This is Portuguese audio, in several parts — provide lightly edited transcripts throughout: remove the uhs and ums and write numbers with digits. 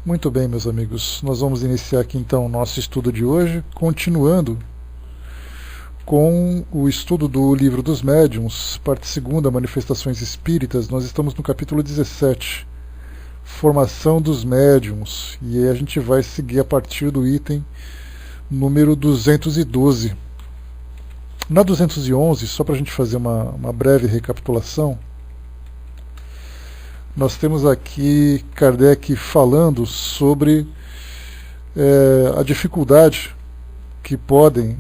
Muito bem, meus amigos, nós vamos iniciar aqui então o nosso estudo de hoje, continuando com o estudo do Livro dos Médiuns, parte segunda, Manifestações Espíritas. Nós estamos no capítulo 17, Formação dos Médiuns, e aí a gente vai seguir a partir do item número 212. Na 211, só para a gente fazer uma breve recapitulação, nós temos aqui Kardec falando sobre a dificuldade que podem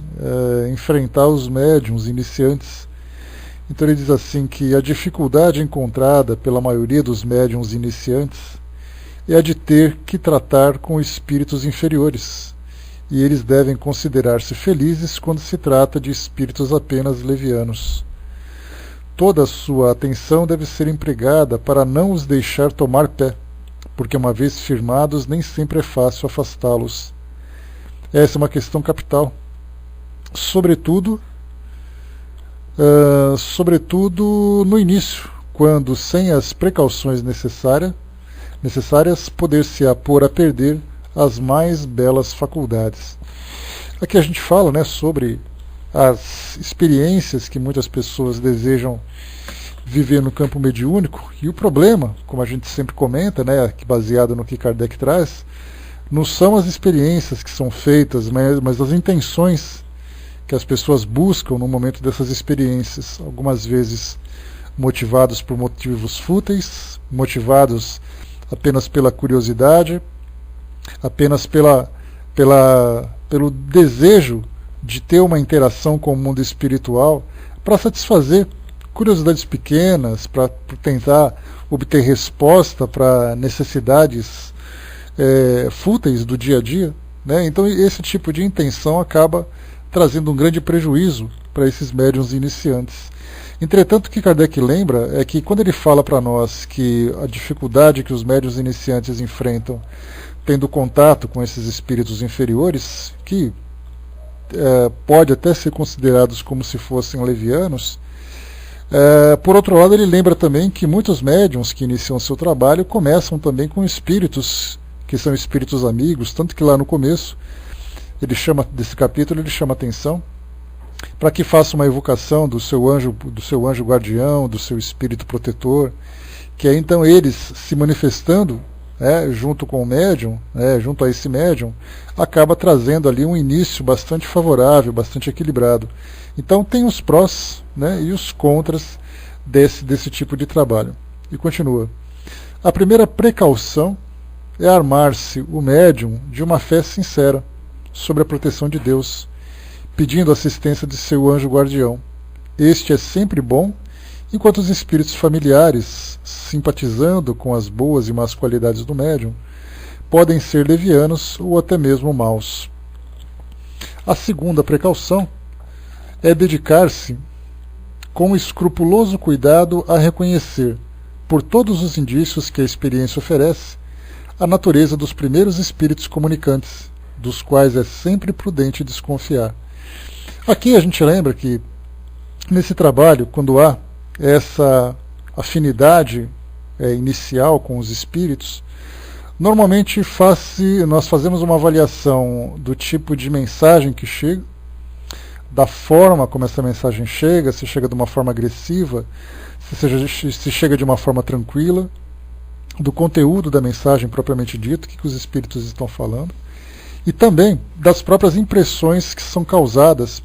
enfrentar os médiuns iniciantes. Então ele diz assim que a dificuldade encontrada pela maioria dos médiuns iniciantes é a de ter que tratar com espíritos inferiores, e eles devem considerar-se felizes quando se trata de espíritos apenas levianos. Toda a sua atenção deve ser empregada para não os deixar tomar pé, porque uma vez firmados nem sempre é fácil afastá-los. Essa é uma questão capital, sobretudo no início, quando sem as precauções necessárias poder-se-á pôr a perder as mais belas faculdades. Aqui a gente fala, sobre as experiências que muitas pessoas desejam viver no campo mediúnico, e o problema, como a gente sempre comenta, baseado no que Kardec traz, não são as experiências que são feitas, mas as intenções que as pessoas buscam no momento dessas experiências, algumas vezes motivados por motivos fúteis, motivados apenas pela curiosidade, apenas pelo desejo de ter uma interação com o mundo espiritual, para satisfazer curiosidades pequenas, para tentar obter resposta para necessidades fúteis do dia a dia. Então esse tipo de intenção acaba trazendo um grande prejuízo para esses médiuns iniciantes. Entretanto, o que Kardec lembra é que quando ele fala para nós que a dificuldade que os médiuns iniciantes enfrentam tendo contato com esses espíritos inferiores, que pode até ser considerados como se fossem levianos, por outro lado ele lembra também que muitos médiuns que iniciam seu trabalho começam também com espíritos que são espíritos amigos, tanto que lá no começo desse capítulo ele chama atenção para que faça uma evocação do seu anjo guardião, do seu espírito protetor, que é então eles se manifestando junto com o médium, junto a esse médium, acaba trazendo ali um início bastante favorável, bastante equilibrado. Então tem os prós e os contras desse tipo de trabalho. E continua. A primeira precaução é armar-se o médium de uma fé sincera sobre a proteção de Deus, pedindo assistência de seu anjo guardião. Este é sempre bom, enquanto os espíritos familiares, simpatizando com as boas e más qualidades do médium, podem ser levianos ou até mesmo maus. A segunda precaução é dedicar-se com escrupuloso cuidado a reconhecer, por todos os indícios que a experiência oferece, a natureza dos primeiros espíritos comunicantes, dos quais é sempre prudente desconfiar. Aqui a gente lembra que, nesse trabalho, quando há essa afinidade inicial com os espíritos, normalmente nós fazemos uma avaliação do tipo de mensagem que chega, da forma como essa mensagem chega, se chega de uma forma agressiva, se chega de uma forma tranquila, do conteúdo da mensagem propriamente dito, o que os espíritos estão falando, e também das próprias impressões que são causadas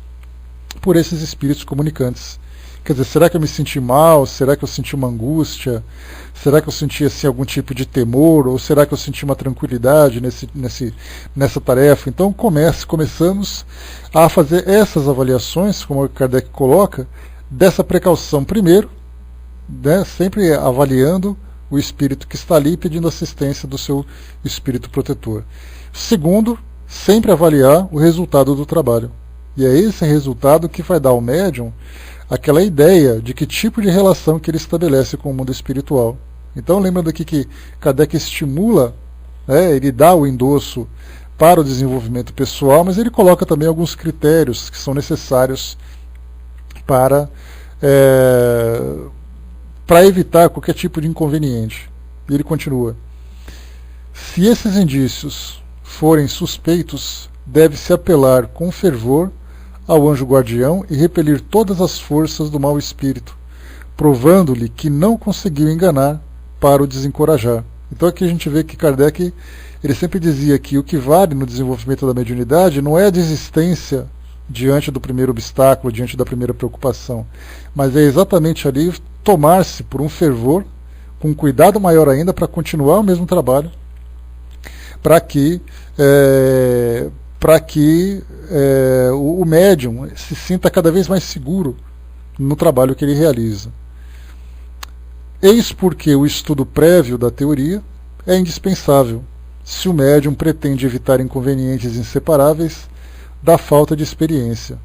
por esses espíritos comunicantes. Quer dizer, será que eu me senti mal? Será que eu senti uma angústia? Será que eu senti algum tipo de temor? Ou será que eu senti uma tranquilidade nessa tarefa? Então começamos a fazer essas avaliações, como o Kardec coloca, dessa precaução. Primeiro, sempre avaliando o espírito que está ali pedindo assistência do seu espírito protetor. Segundo, sempre avaliar o resultado do trabalho. E é esse resultado que vai dar ao médium aquela ideia de que tipo de relação que ele estabelece com o mundo espiritual. Então lembrando aqui que Kardec estimula, ele dá o endosso para o desenvolvimento pessoal, mas ele coloca também alguns critérios que são necessários para evitar qualquer tipo de inconveniente. E ele continua. Se esses indícios forem suspeitos, deve-se apelar com fervor ao anjo guardião e repelir todas as forças do mau espírito, provando-lhe que não conseguiu enganar para o desencorajar. Então aqui a gente vê que Kardec ele sempre dizia que o que vale no desenvolvimento da mediunidade não é a desistência diante do primeiro obstáculo, diante da primeira preocupação, mas é exatamente ali tomar-se por um fervor, com cuidado maior ainda para continuar o mesmo trabalho, para que o médium se sinta cada vez mais seguro no trabalho que ele realiza. Eis porque o estudo prévio da teoria é indispensável, se o médium pretende evitar inconvenientes inseparáveis da falta de experiência.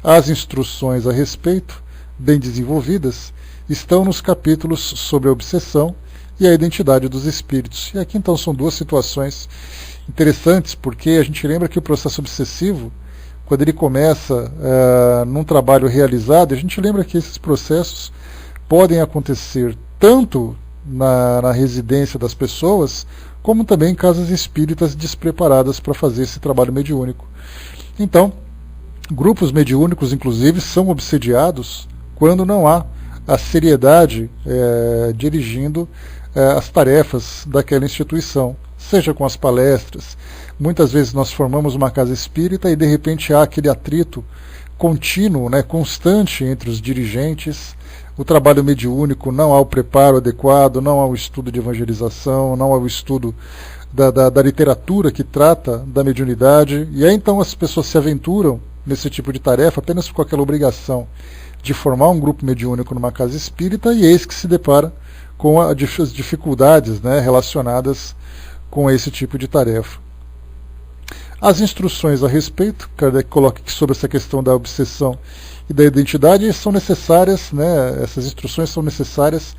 As instruções a respeito, bem desenvolvidas, estão nos capítulos sobre a obsessão e a identidade dos espíritos. E aqui então são duas situações interessantes, porque a gente lembra que o processo obsessivo, quando ele começa num trabalho realizado, a gente lembra que esses processos podem acontecer tanto na residência das pessoas, como também em casas espíritas despreparadas para fazer esse trabalho mediúnico. Então, grupos mediúnicos, inclusive, são obsediados quando não há a seriedade dirigindo as tarefas daquela instituição, seja com as palestras. Muitas vezes nós formamos uma casa espírita e de repente há aquele atrito contínuo, constante entre os dirigentes. O trabalho mediúnico, não há o preparo adequado, não há o estudo de evangelização, não há o estudo da literatura que trata da mediunidade, e aí então as pessoas se aventuram nesse tipo de tarefa apenas com aquela obrigação de formar um grupo mediúnico numa casa espírita, e eis que se depara com as dificuldades relacionadas com esse tipo de tarefa. As instruções a respeito, Kardec coloca aqui sobre essa questão da obsessão e da identidade, são necessárias, essas instruções são necessárias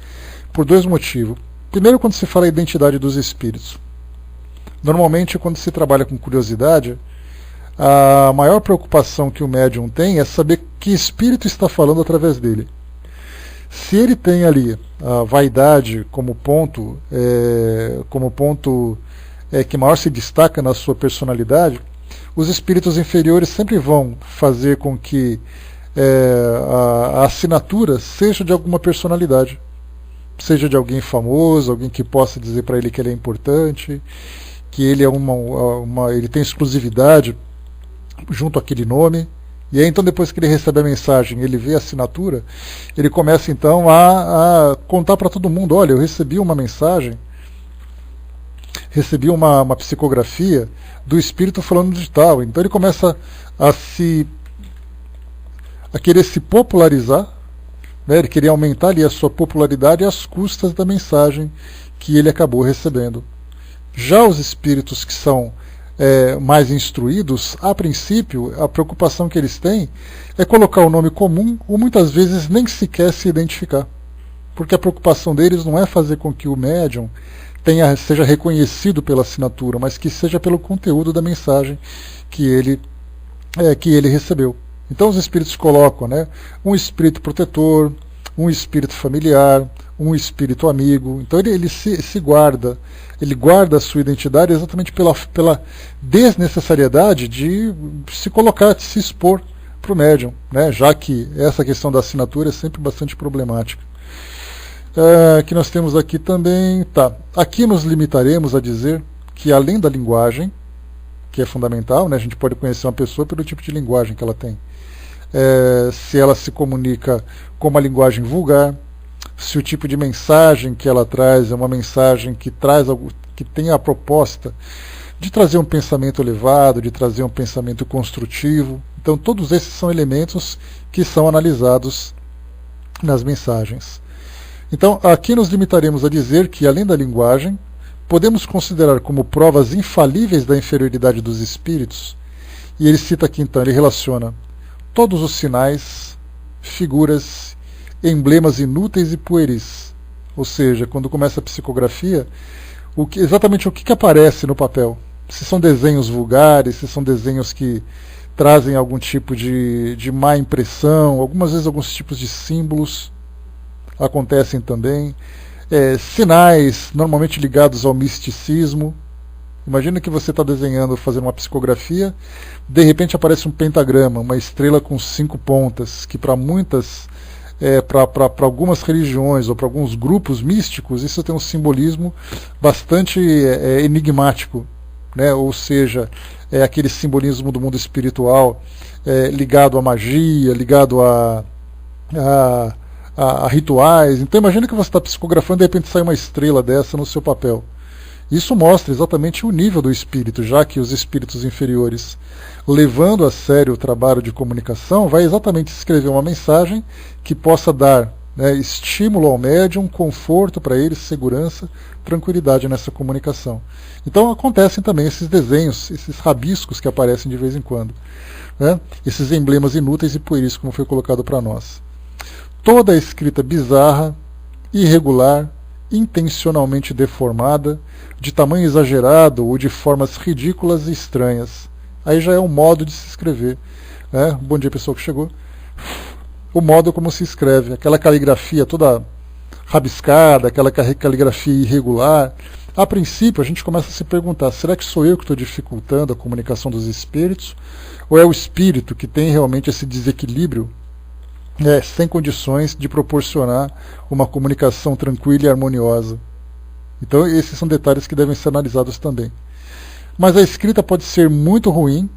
por dois motivos. Primeiro, quando se fala a identidade dos espíritos. Normalmente, quando se trabalha com curiosidade, a maior preocupação que o médium tem é saber que espírito está falando através dele. Se ele tem ali a vaidade como ponto que maior se destaca na sua personalidade, os espíritos inferiores sempre vão fazer com que a assinatura seja de alguma personalidade, seja de alguém famoso, alguém que possa dizer para ele que ele é importante, que ele ele tem exclusividade junto àquele nome. E aí então, depois que ele recebe a mensagem, ele vê a assinatura, ele começa então a contar para todo mundo: olha, eu recebi uma mensagem, recebi uma psicografia do espírito falando de tal. Então ele começa a querer se popularizar, ele queria aumentar ali a sua popularidade às custas da mensagem que ele acabou recebendo. Já os espíritos que são mais instruídos, a princípio, a preocupação que eles têm é colocar o nome comum, ou muitas vezes nem sequer se identificar. Porque a preocupação deles não é fazer com que o médium seja reconhecido pela assinatura, mas que seja pelo conteúdo da mensagem que ele recebeu. Então os espíritos colocam um espírito protetor, um espírito familiar, um espírito amigo. Então ele se guarda, ele guarda a sua identidade exatamente pela desnecessariedade de se colocar, de se expor para o médium, já que essa questão da assinatura é sempre bastante problemática. Que nós temos aqui também, aqui nos limitaremos a dizer que além da linguagem, que é fundamental, a gente pode conhecer uma pessoa pelo tipo de linguagem que ela tem. Se ela se comunica com uma linguagem vulgar, se o tipo de mensagem que ela traz é uma mensagem que tem a proposta de trazer um pensamento elevado, de trazer um pensamento construtivo. Então todos esses são elementos que são analisados nas mensagens. Então aqui nos limitaremos a dizer que, além da linguagem, podemos considerar como provas infalíveis da inferioridade dos espíritos, e ele cita aqui então, ele relaciona todos os sinais, figuras, emblemas inúteis e pueris. Ou seja, quando começa a psicografia, exatamente o que aparece no papel. Se são desenhos vulgares, se são desenhos que trazem algum tipo de má impressão, algumas vezes alguns tipos de símbolos acontecem também. Sinais normalmente ligados ao misticismo, Imagina que você está desenhando, fazendo uma psicografia, de repente aparece um pentagrama, uma estrela com 5 pontas, que para muitas, para algumas religiões ou para alguns grupos místicos, isso tem um simbolismo bastante enigmático, né? Ou seja, é aquele simbolismo do mundo espiritual ligado à magia, ligado a rituais. Então imagina que você está psicografando e de repente sai uma estrela dessa no seu papel. Isso mostra exatamente o nível do espírito, já que os espíritos inferiores, levando a sério o trabalho de comunicação, vai exatamente escrever uma mensagem que possa dar, né, estímulo ao médium, conforto para ele, segurança, tranquilidade nessa comunicação. Então acontecem também esses desenhos, esses rabiscos que aparecem de vez em quando, né, esses emblemas inúteis e pueris, como foi colocado para nós. Toda a escrita bizarra, irregular, intencionalmente deformada, de tamanho exagerado ou de formas ridículas e estranhas. Aí já é um modo de se escrever, né? Bom dia, pessoal que chegou. O modo como se escreve, aquela caligrafia toda rabiscada, aquela caligrafia irregular. A princípio a gente começa a se perguntar, será que sou eu que estou dificultando a comunicação dos espíritos? Ou é o espírito que tem realmente esse desequilíbrio sem condições de proporcionar uma comunicação tranquila e harmoniosa? Então esses são detalhes que devem ser analisados também. Mas a escrita pode ser muito ruim,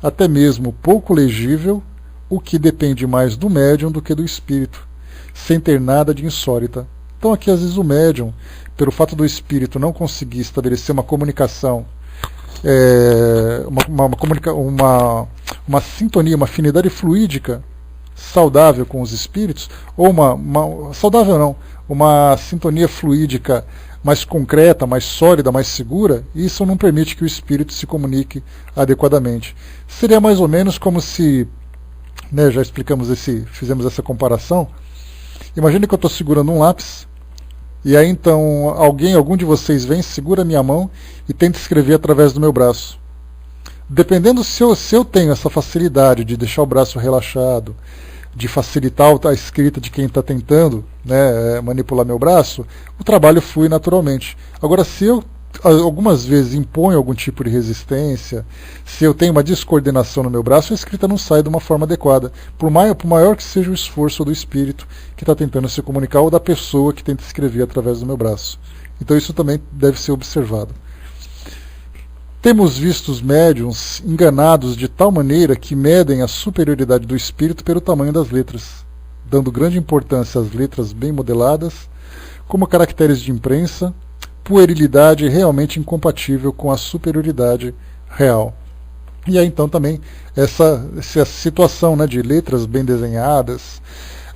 até mesmo pouco legível, o que depende mais do médium do que do espírito, sem ter nada de insólita. Então aqui às vezes o médium, pelo fato do espírito não conseguir estabelecer uma comunicação, uma sintonia, uma afinidade fluídica saudável com os espíritos, ou uma sintonia fluídica mais concreta, mais sólida, mais segura, isso não permite que o espírito se comunique adequadamente. Seria mais ou menos como se, né, já fizemos essa comparação. Imagine que eu estou segurando um lápis, e aí então algum de vocês vem, segura a minha mão e tenta escrever através do meu braço. Dependendo se eu tenho essa facilidade de deixar o braço relaxado, de facilitar a escrita de quem está tentando, né, manipular meu braço, o trabalho flui naturalmente. Agora, se eu algumas vezes imponho algum tipo de resistência, se eu tenho uma descoordenação no meu braço, a escrita não sai de uma forma adequada, por maior que seja o esforço do espírito que está tentando se comunicar ou da pessoa que tenta escrever através do meu braço. Então isso também deve ser observado. Temos visto os médiuns enganados de tal maneira que medem a superioridade do espírito pelo tamanho das letras, dando grande importância às letras bem modeladas, como caracteres de imprensa, puerilidade realmente incompatível com a superioridade real. E aí então também essa situação, né, de letras bem desenhadas,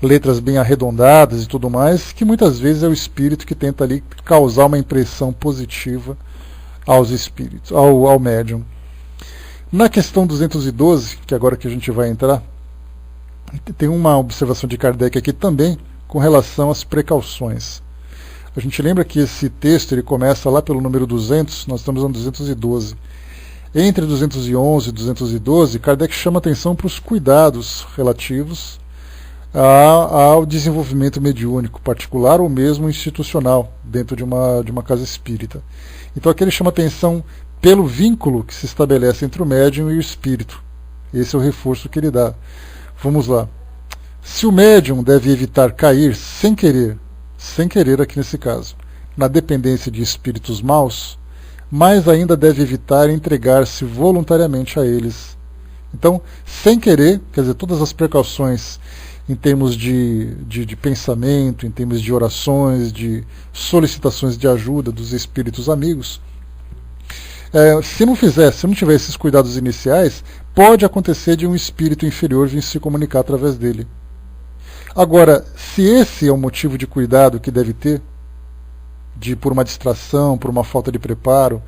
letras bem arredondadas e tudo mais, que muitas vezes é o espírito que tenta ali causar uma impressão positiva aos espíritos, ao médium. Na questão 212, que agora que a gente vai entrar, tem uma observação de Kardec aqui também com relação às precauções. A gente lembra que esse texto ele começa lá pelo número 200, nós estamos no 212. Entre 211 e 212, Kardec chama atenção para os cuidados relativos ao desenvolvimento mediúnico particular ou mesmo institucional dentro de uma casa espírita. Então aqui ele chama atenção pelo vínculo que se estabelece entre o médium e o espírito. Esse é o reforço que ele dá. Vamos lá. Se o médium deve evitar cair sem querer aqui nesse caso, na dependência de espíritos maus, mais ainda deve evitar entregar-se voluntariamente a eles. Então, sem querer, quer dizer, todas as precauções em termos de pensamento, em termos de orações, de solicitações de ajuda dos espíritos amigos, se não tiver esses cuidados iniciais, pode acontecer de um espírito inferior vir se comunicar através dele. Agora, se esse é o motivo de cuidado que deve ter, por uma distração, por uma falta de preparo,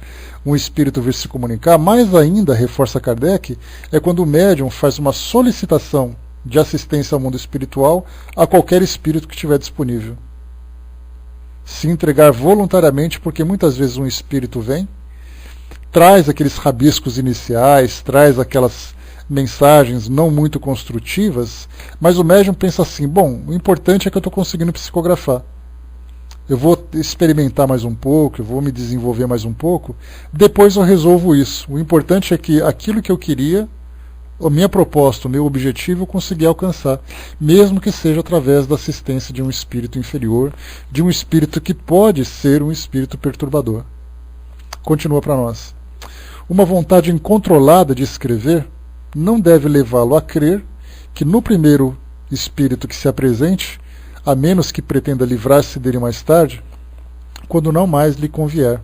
um espírito vir se comunicar, mais ainda, reforça Kardec, é quando o médium faz uma solicitação de assistência ao mundo espiritual a qualquer espírito que estiver disponível. Se entregar voluntariamente, porque muitas vezes um espírito vem, traz aqueles rabiscos iniciais, traz aquelas mensagens não muito construtivas, mas o médium pensa assim, bom, o importante é que eu estou conseguindo psicografar. eu vou experimentar mais um pouco, eu vou me desenvolver mais um pouco, depois eu resolvo isso. O importante é que aquilo que eu queria, a minha proposta, o meu objetivo, eu consegui alcançar, mesmo que seja através da assistência de um espírito inferior, de um espírito que pode ser um espírito perturbador. Continua para nós. Uma vontade incontrolada de escrever não deve levá-lo a crer que no primeiro espírito que se apresente, a menos que pretenda livrar-se dele mais tarde, quando não mais lhe convier.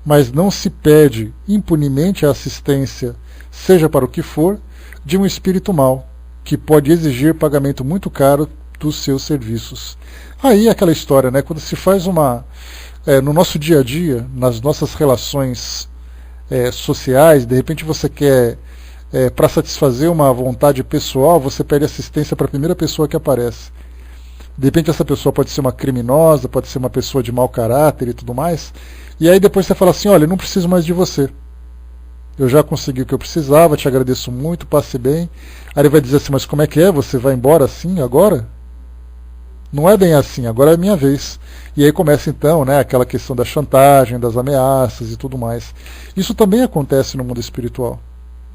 Mas não se pede impunemente a assistência, seja para o que for, de um espírito mau, que pode exigir pagamento muito caro dos seus serviços. Aí é aquela história, né? Quando se faz no nosso dia a dia, nas nossas relações sociais, de repente você quer, para satisfazer uma vontade pessoal, você pede assistência para a primeira pessoa que aparece. De repente essa pessoa pode ser uma criminosa, pode ser uma pessoa de mau caráter e tudo mais. E aí depois você fala assim, olha, eu não preciso mais de você. Eu já consegui o que eu precisava, te agradeço muito, passe bem. Aí ele vai dizer assim, mas como é que é? Você vai embora assim agora? Não é bem assim, agora é a minha vez. E aí começa então, né, aquela questão da chantagem, das ameaças e tudo mais. Isso também acontece no mundo espiritual,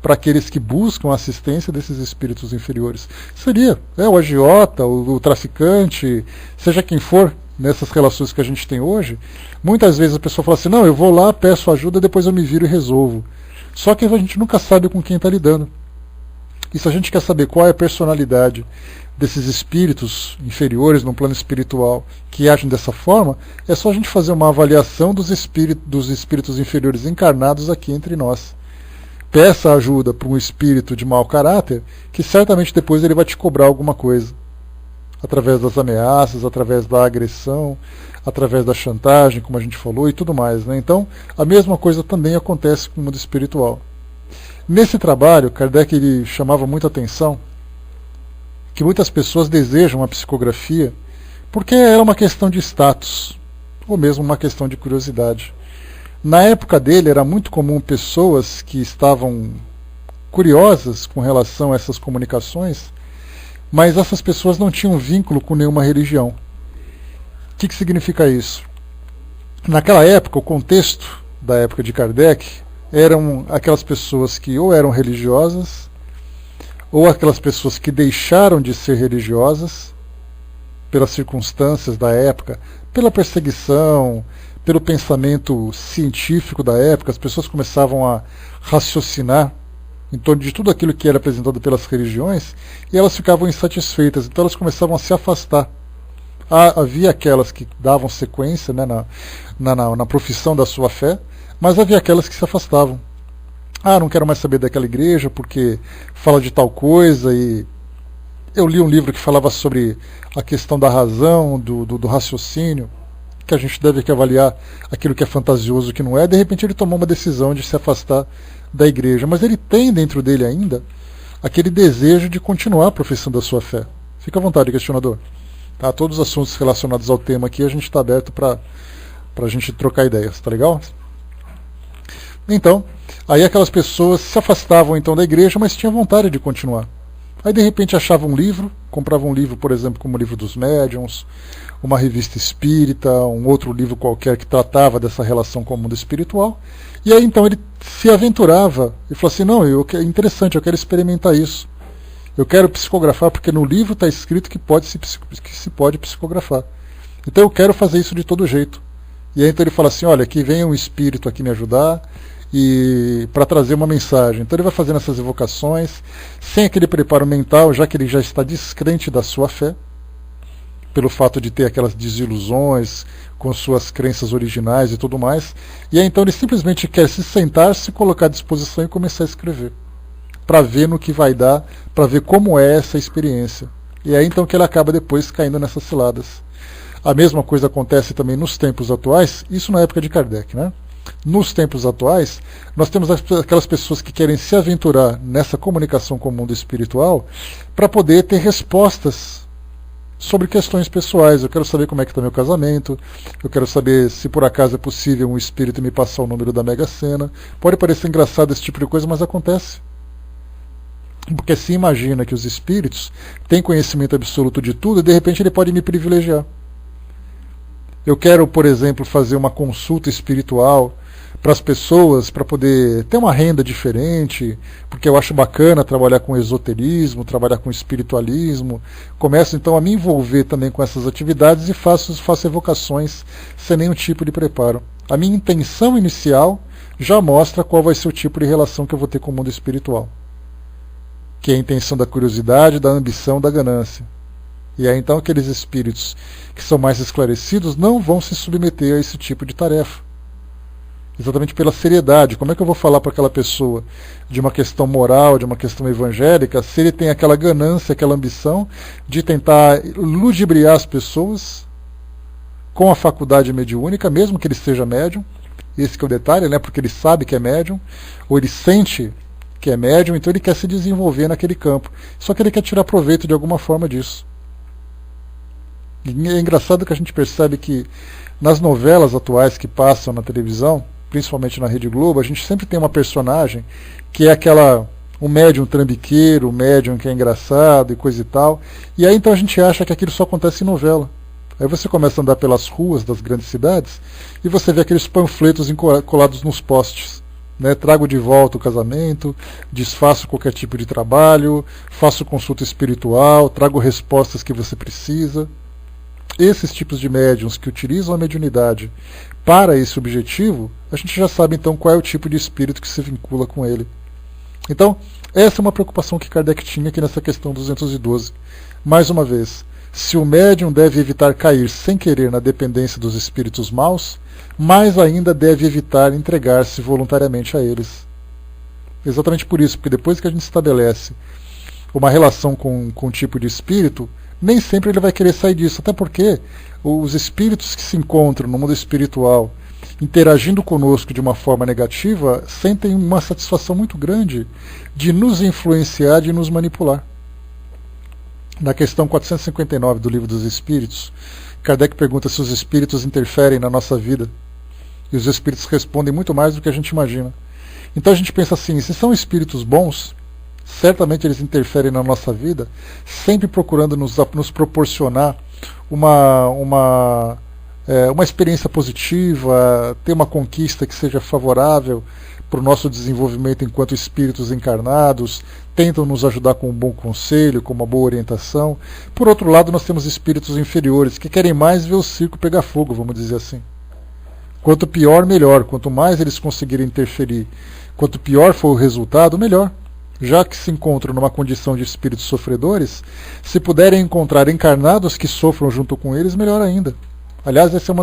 para aqueles que buscam a assistência desses espíritos inferiores. Seria o agiota, o traficante, seja quem for, nessas relações que a gente tem hoje. Muitas vezes a pessoa fala assim, não, eu vou lá, peço ajuda, depois eu me viro e resolvo. Só que a gente nunca sabe com quem está lidando. E se a gente quer saber qual é a personalidade desses espíritos inferiores no plano espiritual que agem dessa forma, é só a gente fazer uma avaliação dos espíritos inferiores encarnados aqui entre nós. Peça ajuda para um espírito de mau caráter, que certamente depois ele vai te cobrar alguma coisa. Através das ameaças, através da agressão, através da chantagem, como a gente falou, e tudo mais, né? Então, a mesma coisa também acontece com o mundo espiritual. Nesse trabalho, Kardec ele chamava muita atenção que muitas pessoas desejam a psicografia porque era uma questão de status, ou mesmo uma questão de curiosidade. Na época dele era muito comum pessoas que estavam curiosas com relação a essas comunicações, mas essas pessoas não tinham vínculo com nenhuma religião. O que significa isso? Naquela época, o contexto da época de Kardec eram aquelas pessoas que ou eram religiosas, ou aquelas pessoas que deixaram de ser religiosas pelas circunstâncias da época, pela perseguição, pelo pensamento científico da época. As pessoas começavam a raciocinar em torno de tudo aquilo que era apresentado pelas religiões e elas ficavam insatisfeitas, então elas começavam a se afastar. Havia aquelas que davam sequência, né, na profissão da sua fé, mas havia aquelas que se afastavam. Não quero mais saber daquela igreja porque fala de tal coisa. E eu li um livro que falava sobre a questão da razão, do raciocínio, que a gente deve avaliar aquilo que é fantasioso e o que não é. De repente ele tomou uma decisão de se afastar da igreja, mas ele tem dentro dele ainda aquele desejo de continuar professando a sua fé. Fica à vontade, questionador. Tá? Todos os assuntos relacionados ao tema aqui a gente está aberto para a gente trocar ideias, tá legal? Então, aí aquelas pessoas se afastavam então da igreja, mas tinham vontade de continuar. Aí de repente achavam um livro, compravam um livro, por exemplo, como o Livro dos Médiuns, uma revista espírita, um outro livro qualquer que tratava dessa relação com o mundo espiritual, e aí então ele se aventurava e falou assim, não, é interessante, eu quero experimentar isso. Eu quero psicografar porque no livro está escrito que se pode psicografar. Então eu quero fazer isso de todo jeito. E aí então ele fala assim, olha, aqui vem um espírito aqui me ajudar e para trazer uma mensagem. Então ele vai fazendo essas evocações, sem aquele preparo mental, já que ele já está descrente da sua fé, pelo fato de ter aquelas desilusões com suas crenças originais e tudo mais. E aí então ele simplesmente quer se sentar, se colocar à disposição e começar a escrever, para ver no que vai dar, para ver como é essa experiência. E aí então que ele acaba depois caindo nessas ciladas. A mesma coisa acontece também nos tempos atuais, isso na época de Kardec, né? Nos tempos atuais, nós temos aquelas pessoas que querem se aventurar nessa comunicação com o mundo espiritual para poder ter respostas sobre questões pessoais. Eu quero saber como é que está meu casamento, eu quero saber se por acaso é possível um espírito me passar o número da Mega Sena. Pode parecer engraçado esse tipo de coisa, mas acontece. Porque se imagina que os espíritos têm conhecimento absoluto de tudo e de repente ele pode me privilegiar. Eu quero, por exemplo, fazer uma consulta espiritual para as pessoas, para poder ter uma renda diferente, porque eu acho bacana trabalhar com esoterismo, trabalhar com espiritualismo. Começo então a me envolver também com essas atividades e faço evocações sem nenhum tipo de preparo. A minha intenção inicial já mostra qual vai ser o tipo de relação que eu vou ter com o mundo espiritual, que é a intenção da curiosidade, da ambição, da ganância. E aí então aqueles espíritos que são mais esclarecidos não vão se submeter a esse tipo de tarefa. Exatamente pela seriedade. Como é que eu vou falar para aquela pessoa de uma questão moral, de uma questão evangélica, se ele tem aquela ganância, aquela ambição de tentar ludibriar as pessoas com a faculdade mediúnica, mesmo que ele seja médium? Esse que é o detalhe, né? Porque ele sabe que é médium, ou ele sente que é médium, então ele quer se desenvolver naquele campo. Só que ele quer tirar proveito de alguma forma disso. E é engraçado que a gente percebe que nas novelas atuais que passam na televisão, principalmente na Rede Globo, a gente sempre tem uma personagem que é o médium trambiqueiro, o médium que é engraçado e coisa e tal. E aí então a gente acha que aquilo só acontece em novela. Aí você começa a andar pelas ruas das grandes cidades e você vê aqueles panfletos colados nos postes. Né? Trago de volta o casamento, desfaço qualquer tipo de trabalho, faço consulta espiritual, trago respostas que você precisa. Esses tipos de médiums que utilizam a mediunidade para esse objetivo, a gente já sabe então qual é o tipo de espírito que se vincula com ele. Então, essa é uma preocupação que Kardec tinha aqui nessa questão 212. Mais uma vez, se o médium deve evitar cair sem querer na dependência dos espíritos maus, mais ainda deve evitar entregar-se voluntariamente a eles. Exatamente por isso, porque depois que a gente estabelece uma relação com um tipo de espírito, nem sempre ele vai querer sair disso, até porque os espíritos que se encontram no mundo espiritual interagindo conosco de uma forma negativa sentem uma satisfação muito grande de nos influenciar, de nos manipular. Na questão 459 do Livro dos Espíritos, Kardec pergunta se os espíritos interferem na nossa vida, e os espíritos respondem muito mais do que a gente imagina. Então a gente pensa assim, se são espíritos bons, certamente eles interferem na nossa vida, sempre procurando nos proporcionar uma experiência positiva, ter uma conquista que seja favorável para o nosso desenvolvimento enquanto espíritos encarnados, tentam nos ajudar com um bom conselho, com uma boa orientação. Por outro lado, nós temos espíritos inferiores que querem mais ver o circo pegar fogo, vamos dizer assim. Quanto pior, melhor. Quanto mais eles conseguirem interferir, quanto pior for o resultado, melhor. Já que se encontram numa condição de espíritos sofredores, se puderem encontrar encarnados que sofram junto com eles, melhor ainda. Aliás, essa é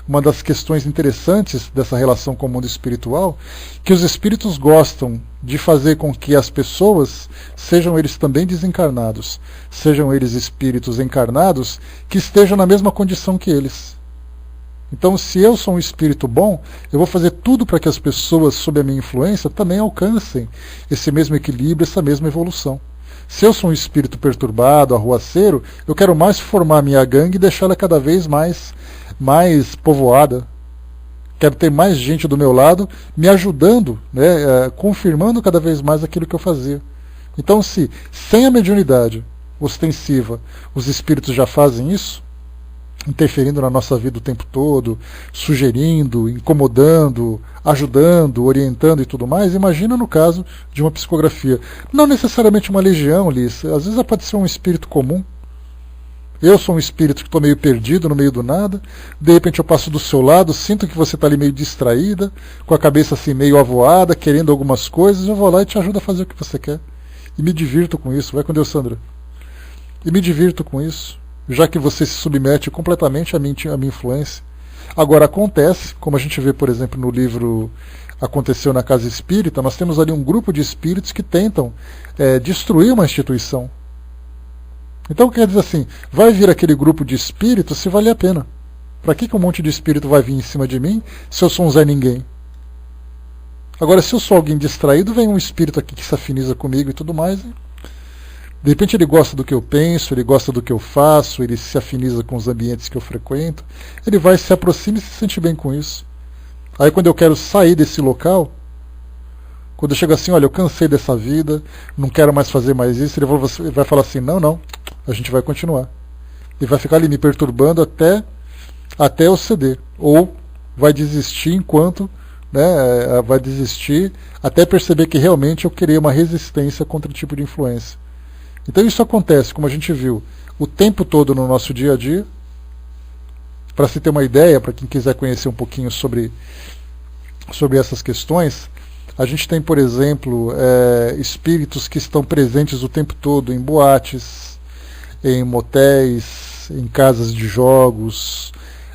uma das questões interessantes dessa relação com o mundo espiritual, que os espíritos gostam de fazer com que as pessoas, sejam eles também desencarnados, sejam eles espíritos encarnados, que estejam na mesma condição que eles. Então, se eu sou um espírito bom, eu vou fazer tudo para que as pessoas, sob a minha influência, também alcancem esse mesmo equilíbrio, essa mesma evolução. Se eu sou um espírito perturbado, arruaceiro, eu quero mais formar a minha gangue e deixá-la cada vez mais povoada. Quero ter mais gente do meu lado me ajudando, né, confirmando cada vez mais aquilo que eu fazia. Então, se sem a mediunidade ostensiva os espíritos já fazem isso, interferindo na nossa vida o tempo todo, sugerindo, incomodando, ajudando, orientando e tudo mais, imagina no caso de uma psicografia. Não necessariamente uma legião, Liz, às vezes pode ser um espírito comum. Eu sou um espírito que estou meio perdido no meio do nada, de repente eu passo do seu lado, sinto que você está ali meio distraída, com a cabeça assim meio avoada, querendo algumas coisas, eu vou lá e te ajudo a fazer o que você quer. E me divirto com isso. Vai com Deus, Sandra. E me divirto com isso, já que você se submete completamente à minha influência. Agora acontece, como a gente vê, por exemplo, no livro Aconteceu na Casa Espírita, nós temos ali um grupo de espíritos que tentam destruir uma instituição. Então quer dizer assim, vai vir aquele grupo de espíritos se valer a pena. Para que um monte de espírito vai vir em cima de mim se eu sou um Zé Ninguém? Agora, se eu sou alguém distraído, vem um espírito aqui que se afiniza comigo e tudo mais. De repente ele gosta do que eu penso, ele gosta do que eu faço, ele se afiniza com os ambientes que eu frequento, ele vai, se aproxima e se sente bem com isso. Aí quando eu quero sair desse local, quando eu chego assim, olha, eu cansei dessa vida, não quero mais fazer mais isso, ele vai falar assim, não, a gente vai continuar. E vai ficar ali me perturbando até até eu ceder, ou vai desistir enquanto, né, vai desistir até perceber que realmente eu criei uma resistência contra o tipo de influência. Então isso acontece, como a gente viu, o tempo todo no nosso dia a dia. Para se ter uma ideia, para quem quiser conhecer um pouquinho sobre essas questões, a gente tem, por exemplo, espíritos que estão presentes o tempo todo em boates, em motéis, em casas de jogos,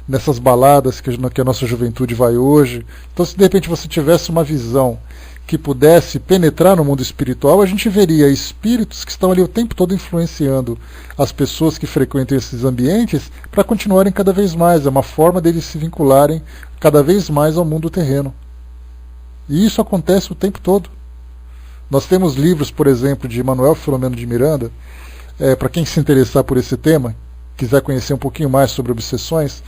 nessas baladas que a nossa juventude vai hoje. Então, se de repente você tivesse uma visão que pudesse penetrar no mundo espiritual, a gente veria espíritos que estão ali o tempo todo influenciando as pessoas que frequentam esses ambientes para continuarem cada vez mais. É uma forma deles se vincularem cada vez mais ao mundo terreno. E isso acontece o tempo todo. Nós temos livros, por exemplo, de Manuel Filomeno de Miranda, para quem se interessar por esse tema, quiser conhecer um pouquinho mais sobre obsessões,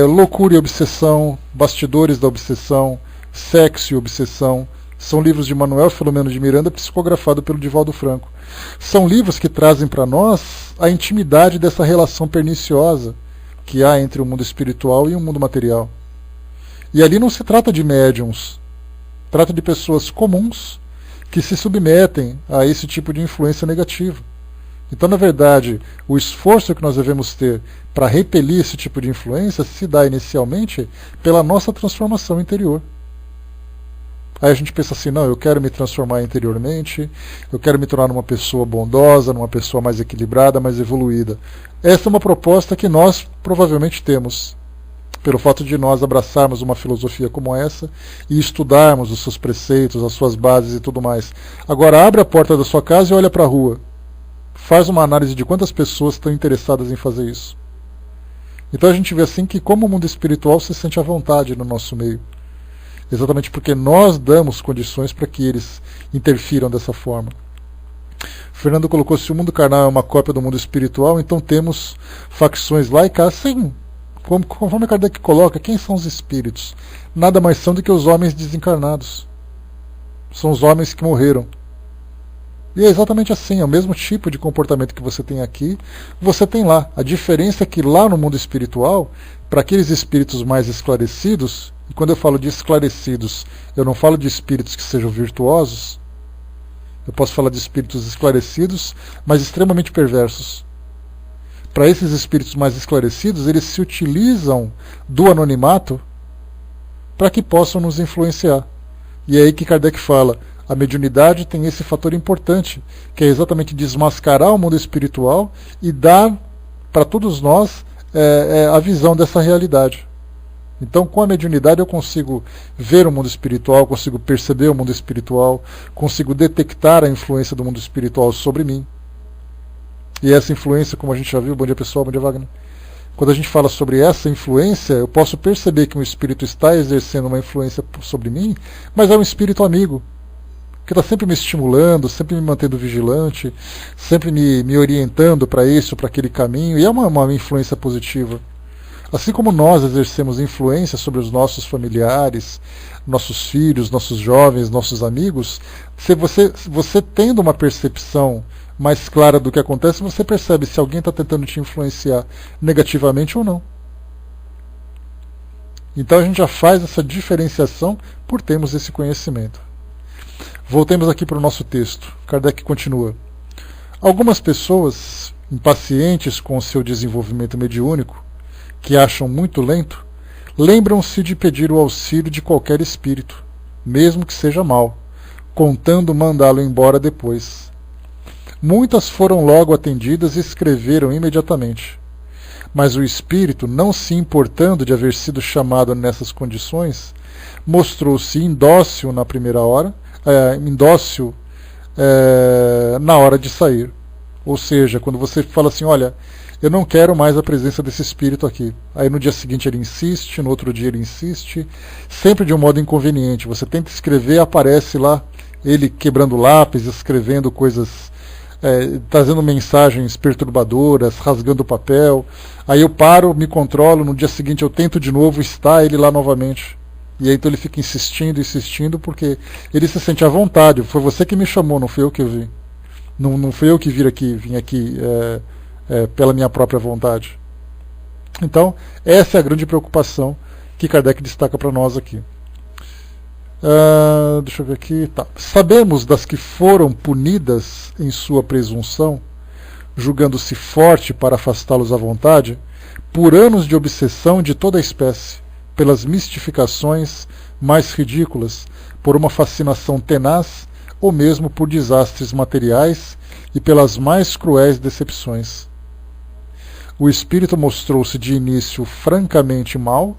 Loucura e Obsessão, Bastidores da Obsessão, Sexo e Obsessão, são livros de Manuel Filomeno de Miranda, psicografado pelo Divaldo Franco. São livros que trazem para nós a intimidade dessa relação perniciosa que há entre o mundo espiritual e o mundo material. E ali não se trata de médiums, trata de pessoas comuns que se submetem a esse tipo de influência negativa. Então, na verdade, o esforço que nós devemos ter para repelir esse tipo de influência se dá inicialmente pela nossa transformação interior. Aí a gente pensa assim, não, eu quero me transformar interiormente, eu quero me tornar uma pessoa bondosa, uma pessoa mais equilibrada, mais evoluída. Essa é uma proposta que nós provavelmente temos, pelo fato de nós abraçarmos uma filosofia como essa e estudarmos os seus preceitos, as suas bases e tudo mais. Agora abre a porta da sua casa e olha para a rua. Faz uma análise de quantas pessoas estão interessadas em fazer isso. Então a gente vê assim que como o mundo espiritual se sente à vontade no nosso meio. Exatamente porque nós damos condições para que eles interfiram dessa forma. Fernando colocou, se o mundo carnal é uma cópia do mundo espiritual, então temos facções lá e cá. Sim, conforme Kardec coloca, quem são os espíritos? Nada mais são do que os homens desencarnados. São os homens que morreram. E é exatamente assim, é o mesmo tipo de comportamento que você tem aqui, você tem lá. A diferença é que lá no mundo espiritual, para aqueles espíritos mais esclarecidos, e quando eu falo de esclarecidos, eu não falo de espíritos que sejam virtuosos, eu posso falar de espíritos esclarecidos, mas extremamente perversos. Para esses espíritos mais esclarecidos, eles se utilizam do anonimato para que possam nos influenciar. E é aí que Kardec fala, a mediunidade tem esse fator importante, que é exatamente desmascarar o mundo espiritual e dar para todos nós a visão dessa realidade. Então, com a mediunidade eu consigo ver o mundo espiritual, consigo perceber o mundo espiritual, consigo detectar a influência do mundo espiritual sobre mim. E essa influência, como a gente já viu, bom dia pessoal, bom dia Wagner. Quando a gente fala sobre essa influência, eu posso perceber que um espírito está exercendo uma influência sobre mim, mas é um espírito amigo, que está sempre me estimulando, sempre me mantendo vigilante, sempre me orientando para isso, para aquele caminho, e é uma influência positiva. Assim como nós exercemos influência sobre os nossos familiares, nossos filhos, nossos jovens, nossos amigos, se você tendo uma percepção mais clara do que acontece, você percebe se alguém está tentando te influenciar negativamente ou não. Então a gente já faz essa diferenciação por termos esse conhecimento. Voltemos aqui para o nosso texto. Kardec continua. Algumas pessoas, impacientes com o seu desenvolvimento mediúnico, que acham muito lento, lembram-se de pedir o auxílio de qualquer espírito, mesmo que seja mau, contando mandá-lo embora depois. Muitas foram logo atendidas e escreveram imediatamente. Mas o espírito, não se importando de haver sido chamado nessas condições, mostrou-se indócil na primeira hora, na hora de sair. Ou seja, quando você fala assim, olha, eu não quero mais a presença desse espírito aqui. Aí no dia seguinte ele insiste, no outro dia ele insiste, sempre de um modo inconveniente. Você tenta escrever, aparece lá ele quebrando lápis, escrevendo coisas, trazendo mensagens perturbadoras, rasgando o papel. Aí eu paro, me controlo, no dia seguinte eu tento de novo, está ele lá novamente. E aí então ele fica insistindo, porque ele se sente à vontade. Foi você que me chamou, não fui eu que vim. Não fui eu que vim aqui pela minha própria vontade. Então, essa é a grande preocupação que Kardec destaca para nós aqui. Deixa eu ver aqui. Tá. Sabemos das que foram punidas em sua presunção, julgando-se forte para afastá-los à vontade, por anos de obsessão de toda a espécie, pelas mistificações mais ridículas, por uma fascinação tenaz, ou mesmo por desastres materiais e pelas mais cruéis decepções. O espírito mostrou-se de início francamente mau,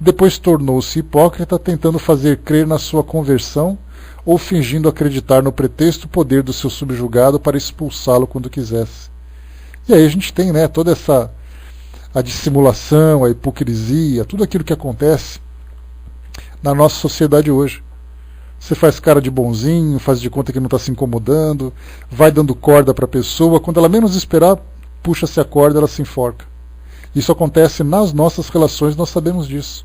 depois tornou-se hipócrita, tentando fazer crer na sua conversão ou fingindo acreditar no pretexto poder do seu subjugado para expulsá-lo quando quisesse. E aí a gente tem, né, toda a dissimulação, a hipocrisia, tudo aquilo que acontece na nossa sociedade hoje. Você faz cara de bonzinho, faz de conta que não está se incomodando, vai dando corda para a pessoa, quando ela menos esperar, puxa-se a corda, ela se enforca. Isso acontece nas nossas relações, nós sabemos disso.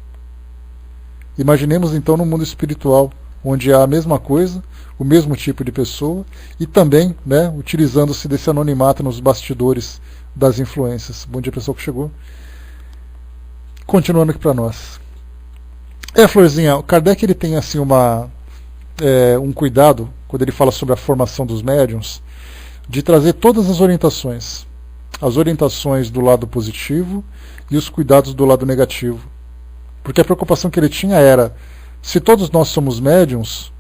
Imaginemos então no mundo espiritual, onde há a mesma coisa, o mesmo tipo de pessoa, e também, né, utilizando-se desse anonimato nos bastidores das influências. Bom dia, pessoal que chegou. Continuando aqui para nós. Florzinha, o Kardec ele tem assim um cuidado, quando ele fala sobre a formação dos médiuns, de trazer todas as orientações do lado positivo e os cuidados do lado negativo. Porque a preocupação que ele tinha era, se todos nós somos médiuns,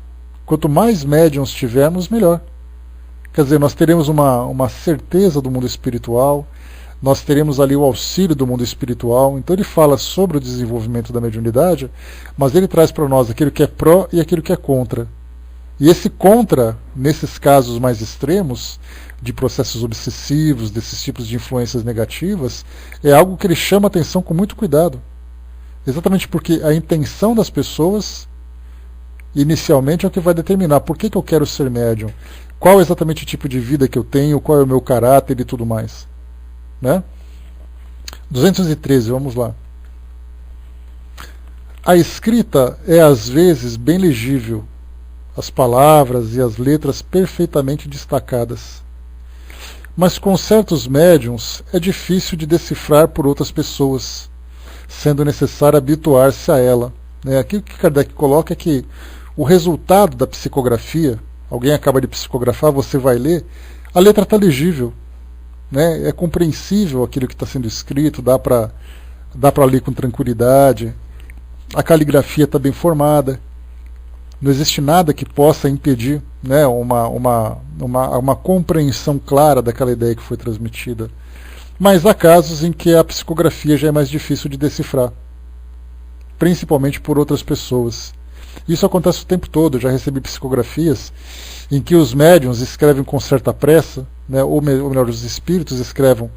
quanto mais médiuns tivermos, melhor. Quer dizer, nós teremos uma certeza do mundo espiritual, nós teremos ali o auxílio do mundo espiritual. Então ele fala sobre o desenvolvimento da mediunidade, mas ele traz para nós aquilo que é pró e aquilo que é contra. E esse contra, nesses casos mais extremos, de processos obsessivos, desses tipos de influências negativas, é algo que ele chama a atenção com muito cuidado. Exatamente porque a intenção das pessoas, inicialmente, é o que vai determinar por que eu quero ser médium, qual exatamente o tipo de vida que eu tenho, qual é o meu caráter e tudo mais. Né? 213, vamos lá. A escrita é às vezes bem legível, as palavras e as letras perfeitamente destacadas. Mas com certos médiuns é difícil de decifrar por outras pessoas, sendo necessário habituar-se a ela. Aqui o que Kardec coloca é que o resultado da psicografia, alguém acaba de psicografar, você vai ler, a letra está legível, né? É compreensível aquilo que está sendo escrito, dá para ler com tranquilidade, a caligrafia está bem formada, não existe nada que possa impedir, né, uma compreensão clara daquela ideia que foi transmitida. Mas há casos em que a psicografia já é mais difícil de decifrar, principalmente por outras pessoas. Isso acontece o tempo todo. Eu já recebi psicografias em que os médiuns escrevem com certa pressa, né, ou melhor, os espíritos escrevem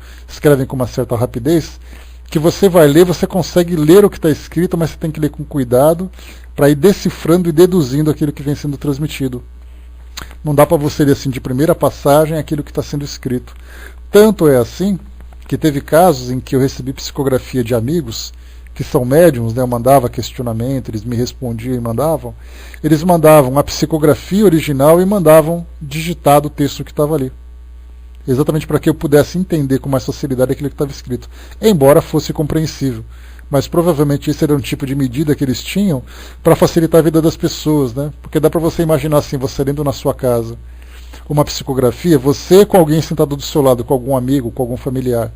com uma certa rapidez, que você vai ler, você consegue ler o que está escrito, mas você tem que ler com cuidado para ir decifrando e deduzindo aquilo que vem sendo transmitido. Não dá para você ler assim de primeira passagem aquilo que está sendo escrito. Tanto é assim que teve casos em que eu recebi psicografia de amigos que são médiums, né, eu mandava questionamento, eles me respondiam e mandavam. Eles mandavam a psicografia original e mandavam digitado o texto que estava ali. Exatamente para que eu pudesse entender com mais facilidade aquilo que estava escrito. Embora fosse compreensível. Mas provavelmente esse era um tipo de medida que eles tinham para facilitar a vida das pessoas, né? Porque dá para você imaginar assim, você lendo na sua casa uma psicografia, você com alguém sentado do seu lado, com algum amigo, com algum familiar.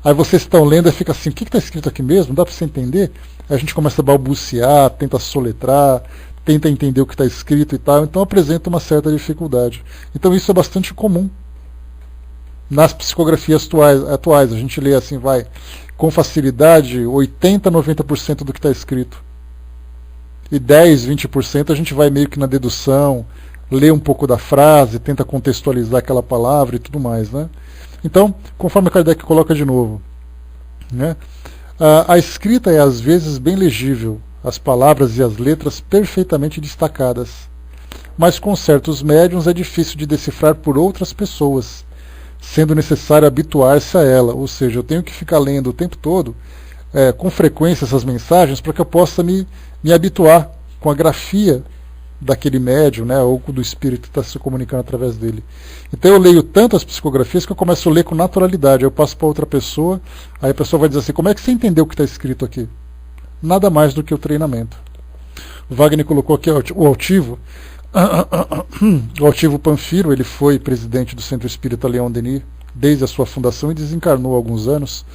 Aí vocês estão lendo e fica assim, o que está escrito aqui mesmo? Dá para você entender? Aí a gente começa a balbuciar, tenta soletrar, tenta entender o que está escrito e tal, então apresenta uma certa dificuldade. Então isso é bastante comum nas psicografias atuais. A gente lê assim, com facilidade, 80%, 90% do que está escrito. E 10%, 20% a gente vai meio que na dedução, lê um pouco da frase, tenta contextualizar aquela palavra e tudo mais, né? Então, conforme Kardec coloca de novo, né, a escrita é às vezes bem legível, as palavras e as letras perfeitamente destacadas, mas com certos médiuns é difícil de decifrar por outras pessoas, sendo necessário habituar-se a ela, ou seja, eu tenho que ficar lendo o tempo todo, com frequência essas mensagens, para que eu possa me habituar com a grafia daquele médium, né, ou do espírito que está se comunicando através dele. Então eu leio tantas psicografias que eu começo a ler com naturalidade. Eu passo para outra pessoa, aí a pessoa vai dizer assim: como é que você entendeu o que está escrito aqui? Nada mais do que o treinamento. O Wagner colocou aqui o altivo. O altivo Panfiro, ele foi presidente do Centro Espírita Leão Denis desde a sua fundação e desencarnou há alguns anos,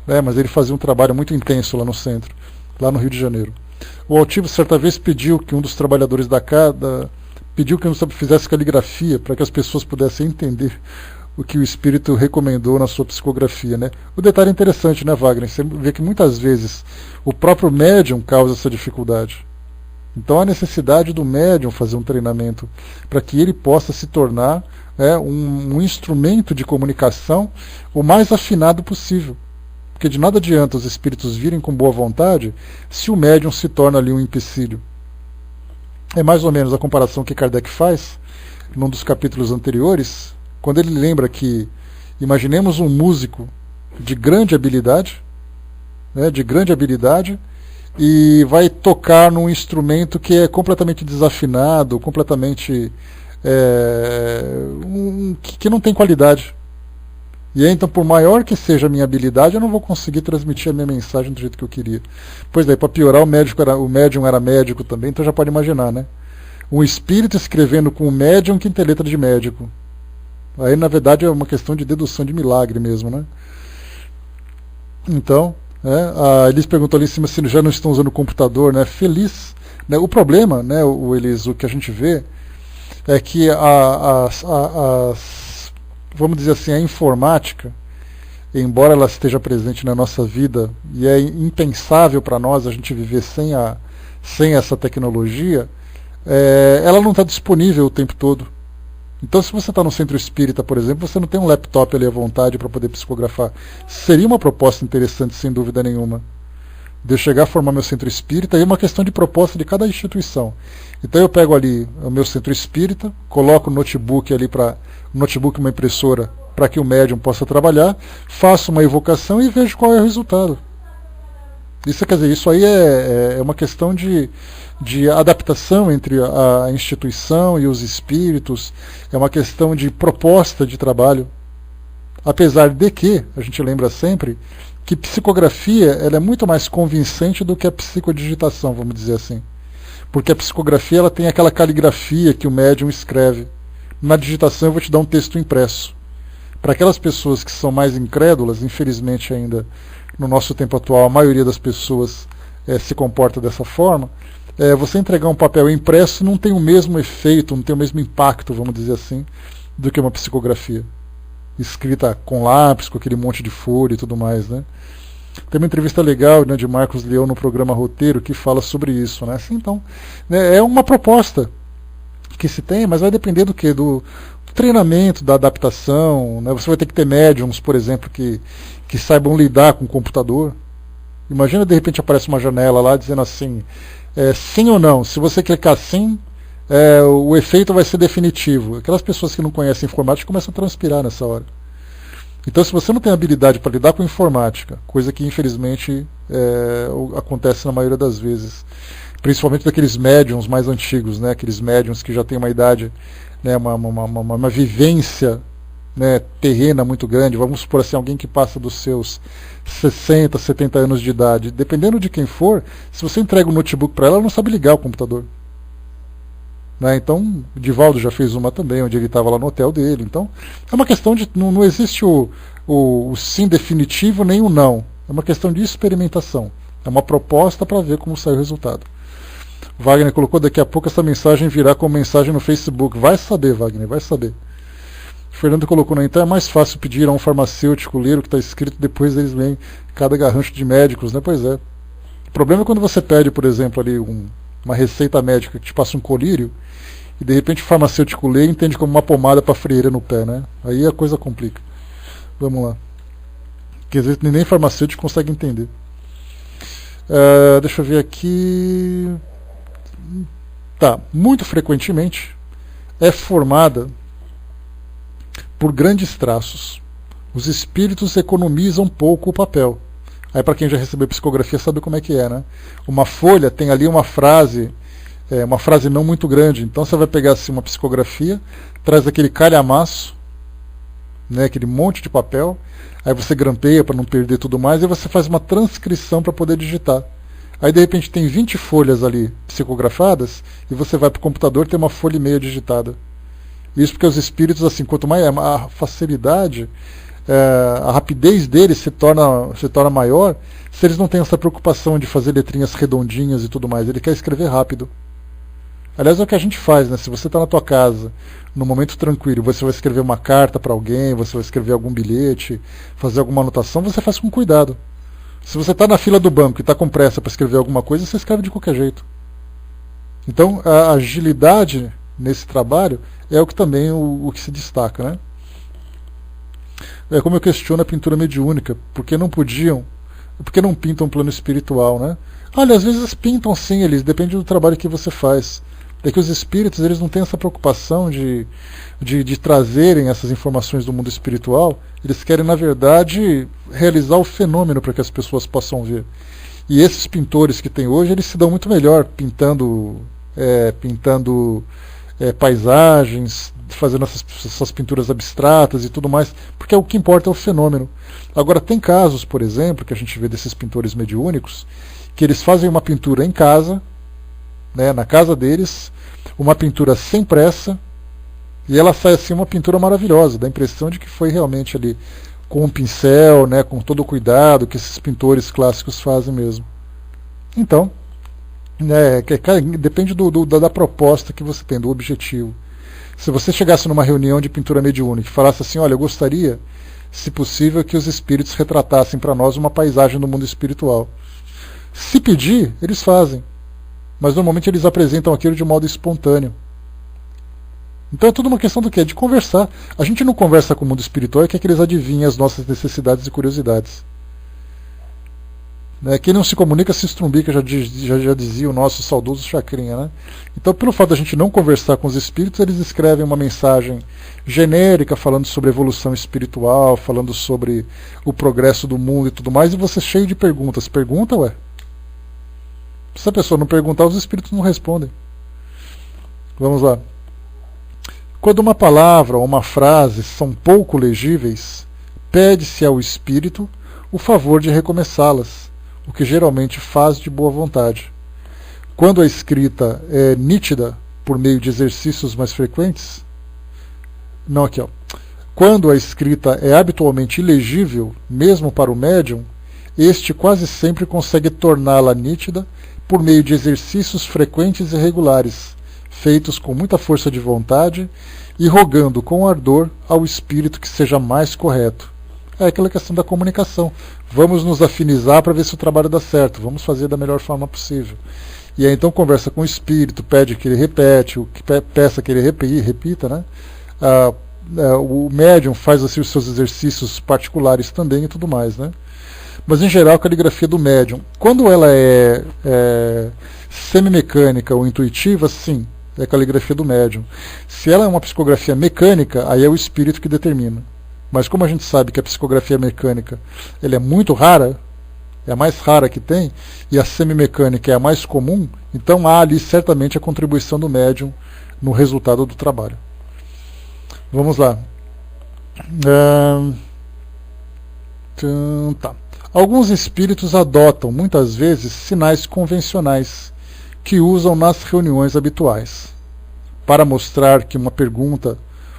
né, mas ele fazia um trabalho muito intenso lá no centro, lá no Rio de Janeiro. O altivo certa vez pediu que um dos trabalhadores da casa fizesse caligrafia para que as pessoas pudessem entender o que o espírito recomendou na sua psicografia, né? O detalhe é interessante, né, Wagner? Você vê que muitas vezes o próprio médium causa essa dificuldade. Então há necessidade do médium fazer um treinamento para que ele possa se tornar, né, um instrumento de comunicação o mais afinado possível. Porque de nada adianta os espíritos virem com boa vontade se o médium se torna ali um empecilho. É mais ou menos a comparação que Kardec faz num dos capítulos anteriores, quando ele lembra que, imaginemos um músico de grande habilidade, né, e vai tocar num instrumento que é completamente desafinado, completamente que não tem qualidade. E aí, então, por maior que seja a minha habilidade, eu não vou conseguir transmitir a minha mensagem do jeito que eu queria. Pois daí, para piorar, o médium era médico também, então já pode imaginar, né? Um espírito escrevendo com um médium que tem letra de médico. Aí, na verdade, é uma questão de dedução de milagre mesmo, né? Então, a Elis perguntou ali em cima se já não estão usando o computador, né? Feliz. Né? O problema, né, Elis, o que a gente vê é que vamos dizer assim, a informática, embora ela esteja presente na nossa vida, e é impensável para nós a gente viver sem essa tecnologia, ela não está disponível o tempo todo. Então, se você está no centro espírita, por exemplo, você não tem um laptop ali à vontade para poder psicografar. Seria uma proposta interessante, sem dúvida nenhuma, de eu chegar a formar meu centro espírita, e é uma questão de proposta de cada instituição. Então eu pego ali o meu centro espírita, coloco o notebook ali uma impressora, para que o médium possa trabalhar, faço uma evocação e vejo qual é o resultado. Isso quer dizer, isso aí é uma questão de adaptação entre a instituição e os espíritos, é uma questão de proposta de trabalho. Apesar de que, a gente lembra sempre, que psicografia ela é muito mais convincente do que a psicodigitação, vamos dizer assim. Porque a psicografia ela tem aquela caligrafia que o médium escreve. Na digitação eu vou te dar um texto impresso. Para aquelas pessoas que são mais incrédulas, infelizmente ainda no nosso tempo atual a maioria das pessoas se comporta dessa forma, você entregar um papel impresso não tem o mesmo efeito, não tem o mesmo impacto, vamos dizer assim, do que uma psicografia escrita com lápis, com aquele monte de folha e tudo mais, né? Tem uma entrevista legal, né, de Marcos Leão no programa Roteiro que fala sobre isso, né? Assim, então, né, é uma proposta que se tem, mas vai depender do quê? Do treinamento, da adaptação, né? Você vai ter que ter médiums, por exemplo, que saibam lidar com o computador. Imagina, de repente aparece uma janela lá dizendo assim, sim ou não, se você clicar sim, o efeito vai ser definitivo. Aquelas pessoas que não conhecem informática começam a transpirar nessa hora. Então, se você não tem habilidade para lidar com informática, coisa que infelizmente acontece na maioria das vezes, principalmente daqueles médiums mais antigos, né, aqueles médiums que já têm uma idade, né, uma vivência, né, terrena muito grande, vamos supor assim, alguém que passa dos seus 60, 70 anos de idade, dependendo de quem for, se você entrega um notebook para ela não sabe ligar o computador. Né? Então, o Divaldo já fez uma também, onde ele estava lá no hotel dele. Então, é uma questão de. Não existe o sim definitivo nem o não. É uma questão de experimentação. É uma proposta para ver como sai o resultado. Wagner colocou, daqui a pouco essa mensagem virá como mensagem no Facebook. Vai saber, Wagner, vai saber. Fernando colocou, né, então é mais fácil pedir a um farmacêutico ler o que está escrito, depois eles leem cada garrancho de médicos, né? Pois é. O problema é quando você pede, por exemplo, ali uma receita médica que te passa um colírio, e de repente o farmacêutico lê e entende como uma pomada para frieira no pé, né? Aí a coisa complica. Vamos lá. Porque às vezes nem farmacêutico consegue entender. Deixa eu ver aqui. Tá, muito frequentemente é formada por grandes traços. Os espíritos economizam pouco o papel. Aí para quem já recebeu psicografia sabe como é que é, né? Uma folha tem ali uma frase uma frase não muito grande. Então você vai pegar assim, uma psicografia, traz aquele calhamaço, né, aquele monte de papel, aí você grampeia para não perder tudo mais, e você faz uma transcrição para poder digitar. Aí de repente tem 20 folhas ali psicografadas, e você vai para o computador e tem uma folha e meia digitada. Isso porque os espíritos, assim, quanto mais a facilidade, a rapidez deles se torna maior, se eles não têm essa preocupação de fazer letrinhas redondinhas e tudo mais. Ele quer escrever rápido. Aliás, é o que a gente faz, né? Se você está na tua casa, num momento tranquilo, você vai escrever uma carta para alguém, você vai escrever algum bilhete, fazer alguma anotação, você faz com cuidado. Se você está na fila do banco e está com pressa para escrever alguma coisa, você escreve de qualquer jeito. Então, a agilidade nesse trabalho é o que também o que se destaca, né? É como eu questiono a pintura mediúnica, por que não pintam um plano espiritual, né? Olha, às vezes pintam sim, eles depende do trabalho que você faz. É que os espíritos, eles não têm essa preocupação de trazerem essas informações do mundo espiritual. Eles querem, na verdade, realizar o fenômeno para que as pessoas possam ver. E esses pintores que tem hoje, eles se dão muito melhor pintando paisagens, fazendo essas pinturas abstratas e tudo mais, porque o que importa é o fenômeno. Agora, tem casos, por exemplo, que a gente vê desses pintores mediúnicos, que eles fazem uma pintura em casa, né, na casa deles, uma pintura sem pressa, e ela sai assim uma pintura maravilhosa, dá a impressão de que foi realmente ali com um pincel, né, com todo o cuidado que esses pintores clássicos fazem mesmo. Então, depende da proposta que você tem, do objetivo. Se você chegasse numa reunião de pintura mediúnica e falasse assim, olha, eu gostaria, se possível, que os espíritos retratassem para nós uma paisagem do mundo espiritual. Se pedir, eles fazem. Mas normalmente eles apresentam aquilo de modo espontâneo. Então é tudo uma questão do quê? De conversar. A gente não conversa com o mundo espiritual, é que eles adivinhem as nossas necessidades e curiosidades. Quem não se comunica se estrumbica, já dizia o nosso saudoso Chacrinha, né? Então, pelo fato de a gente não conversar com os espíritos, eles escrevem uma mensagem genérica falando sobre evolução espiritual, falando sobre o progresso do mundo e tudo mais, e você cheio de perguntas. Pergunta, ué? Se a pessoa não perguntar, os espíritos não respondem. Vamos lá. Quando uma palavra ou uma frase são pouco legíveis, pede-se ao espírito o favor de recomeçá-las, o que geralmente faz de boa vontade. Quando a escrita é nítida, por meio de exercícios mais frequentes, Quando a escrita é habitualmente ilegível, mesmo para o médium, este quase sempre consegue torná-la nítida por meio de exercícios frequentes e regulares, feitos com muita força de vontade e rogando com ardor ao espírito que seja mais correto. É aquela questão da comunicação. Vamos nos afinizar para ver se o trabalho dá certo. Vamos fazer da melhor forma possível. E aí então conversa com o espírito, pede que ele peça que ele repita, né? O médium faz assim, os seus exercícios particulares também e tudo mais, né? Mas em geral a caligrafia do médium, quando ela é semimecânica ou intuitiva, sim, é a caligrafia do médium. Se ela é uma psicografia mecânica, aí é o espírito que determina. Mas como a gente sabe que a psicografia mecânica ela é muito rara, é a mais rara que tem, e a semimecânica é a mais comum, então há ali certamente a contribuição do médium no resultado do trabalho. Vamos lá. Tá. Alguns espíritos adotam, muitas vezes, sinais convencionais que usam nas reuniões habituais. Para mostrar que uma pergunta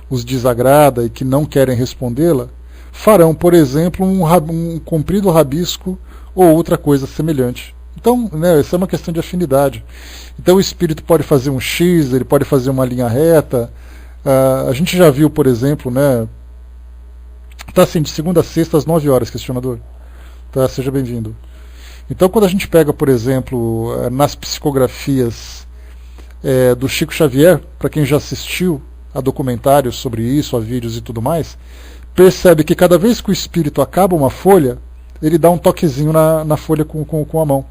os desagrada e que não querem respondê-la, farão, por exemplo, um comprido rabisco ou outra coisa semelhante. Então, isso é uma questão de afinidade. Então o espírito pode fazer um X, ele pode fazer uma linha reta. A gente já viu, por exemplo, está assim, de segunda a sexta às 9 horas, questionador. Tá, seja bem-vindo. Então quando a gente pega, por exemplo, nas psicografias do Chico Xavier, para quem já assistiu a documentários sobre isso, a vídeos e tudo mais, percebe que cada vez que o espírito acaba uma folha, ele dá um toquezinho na folha com a mão.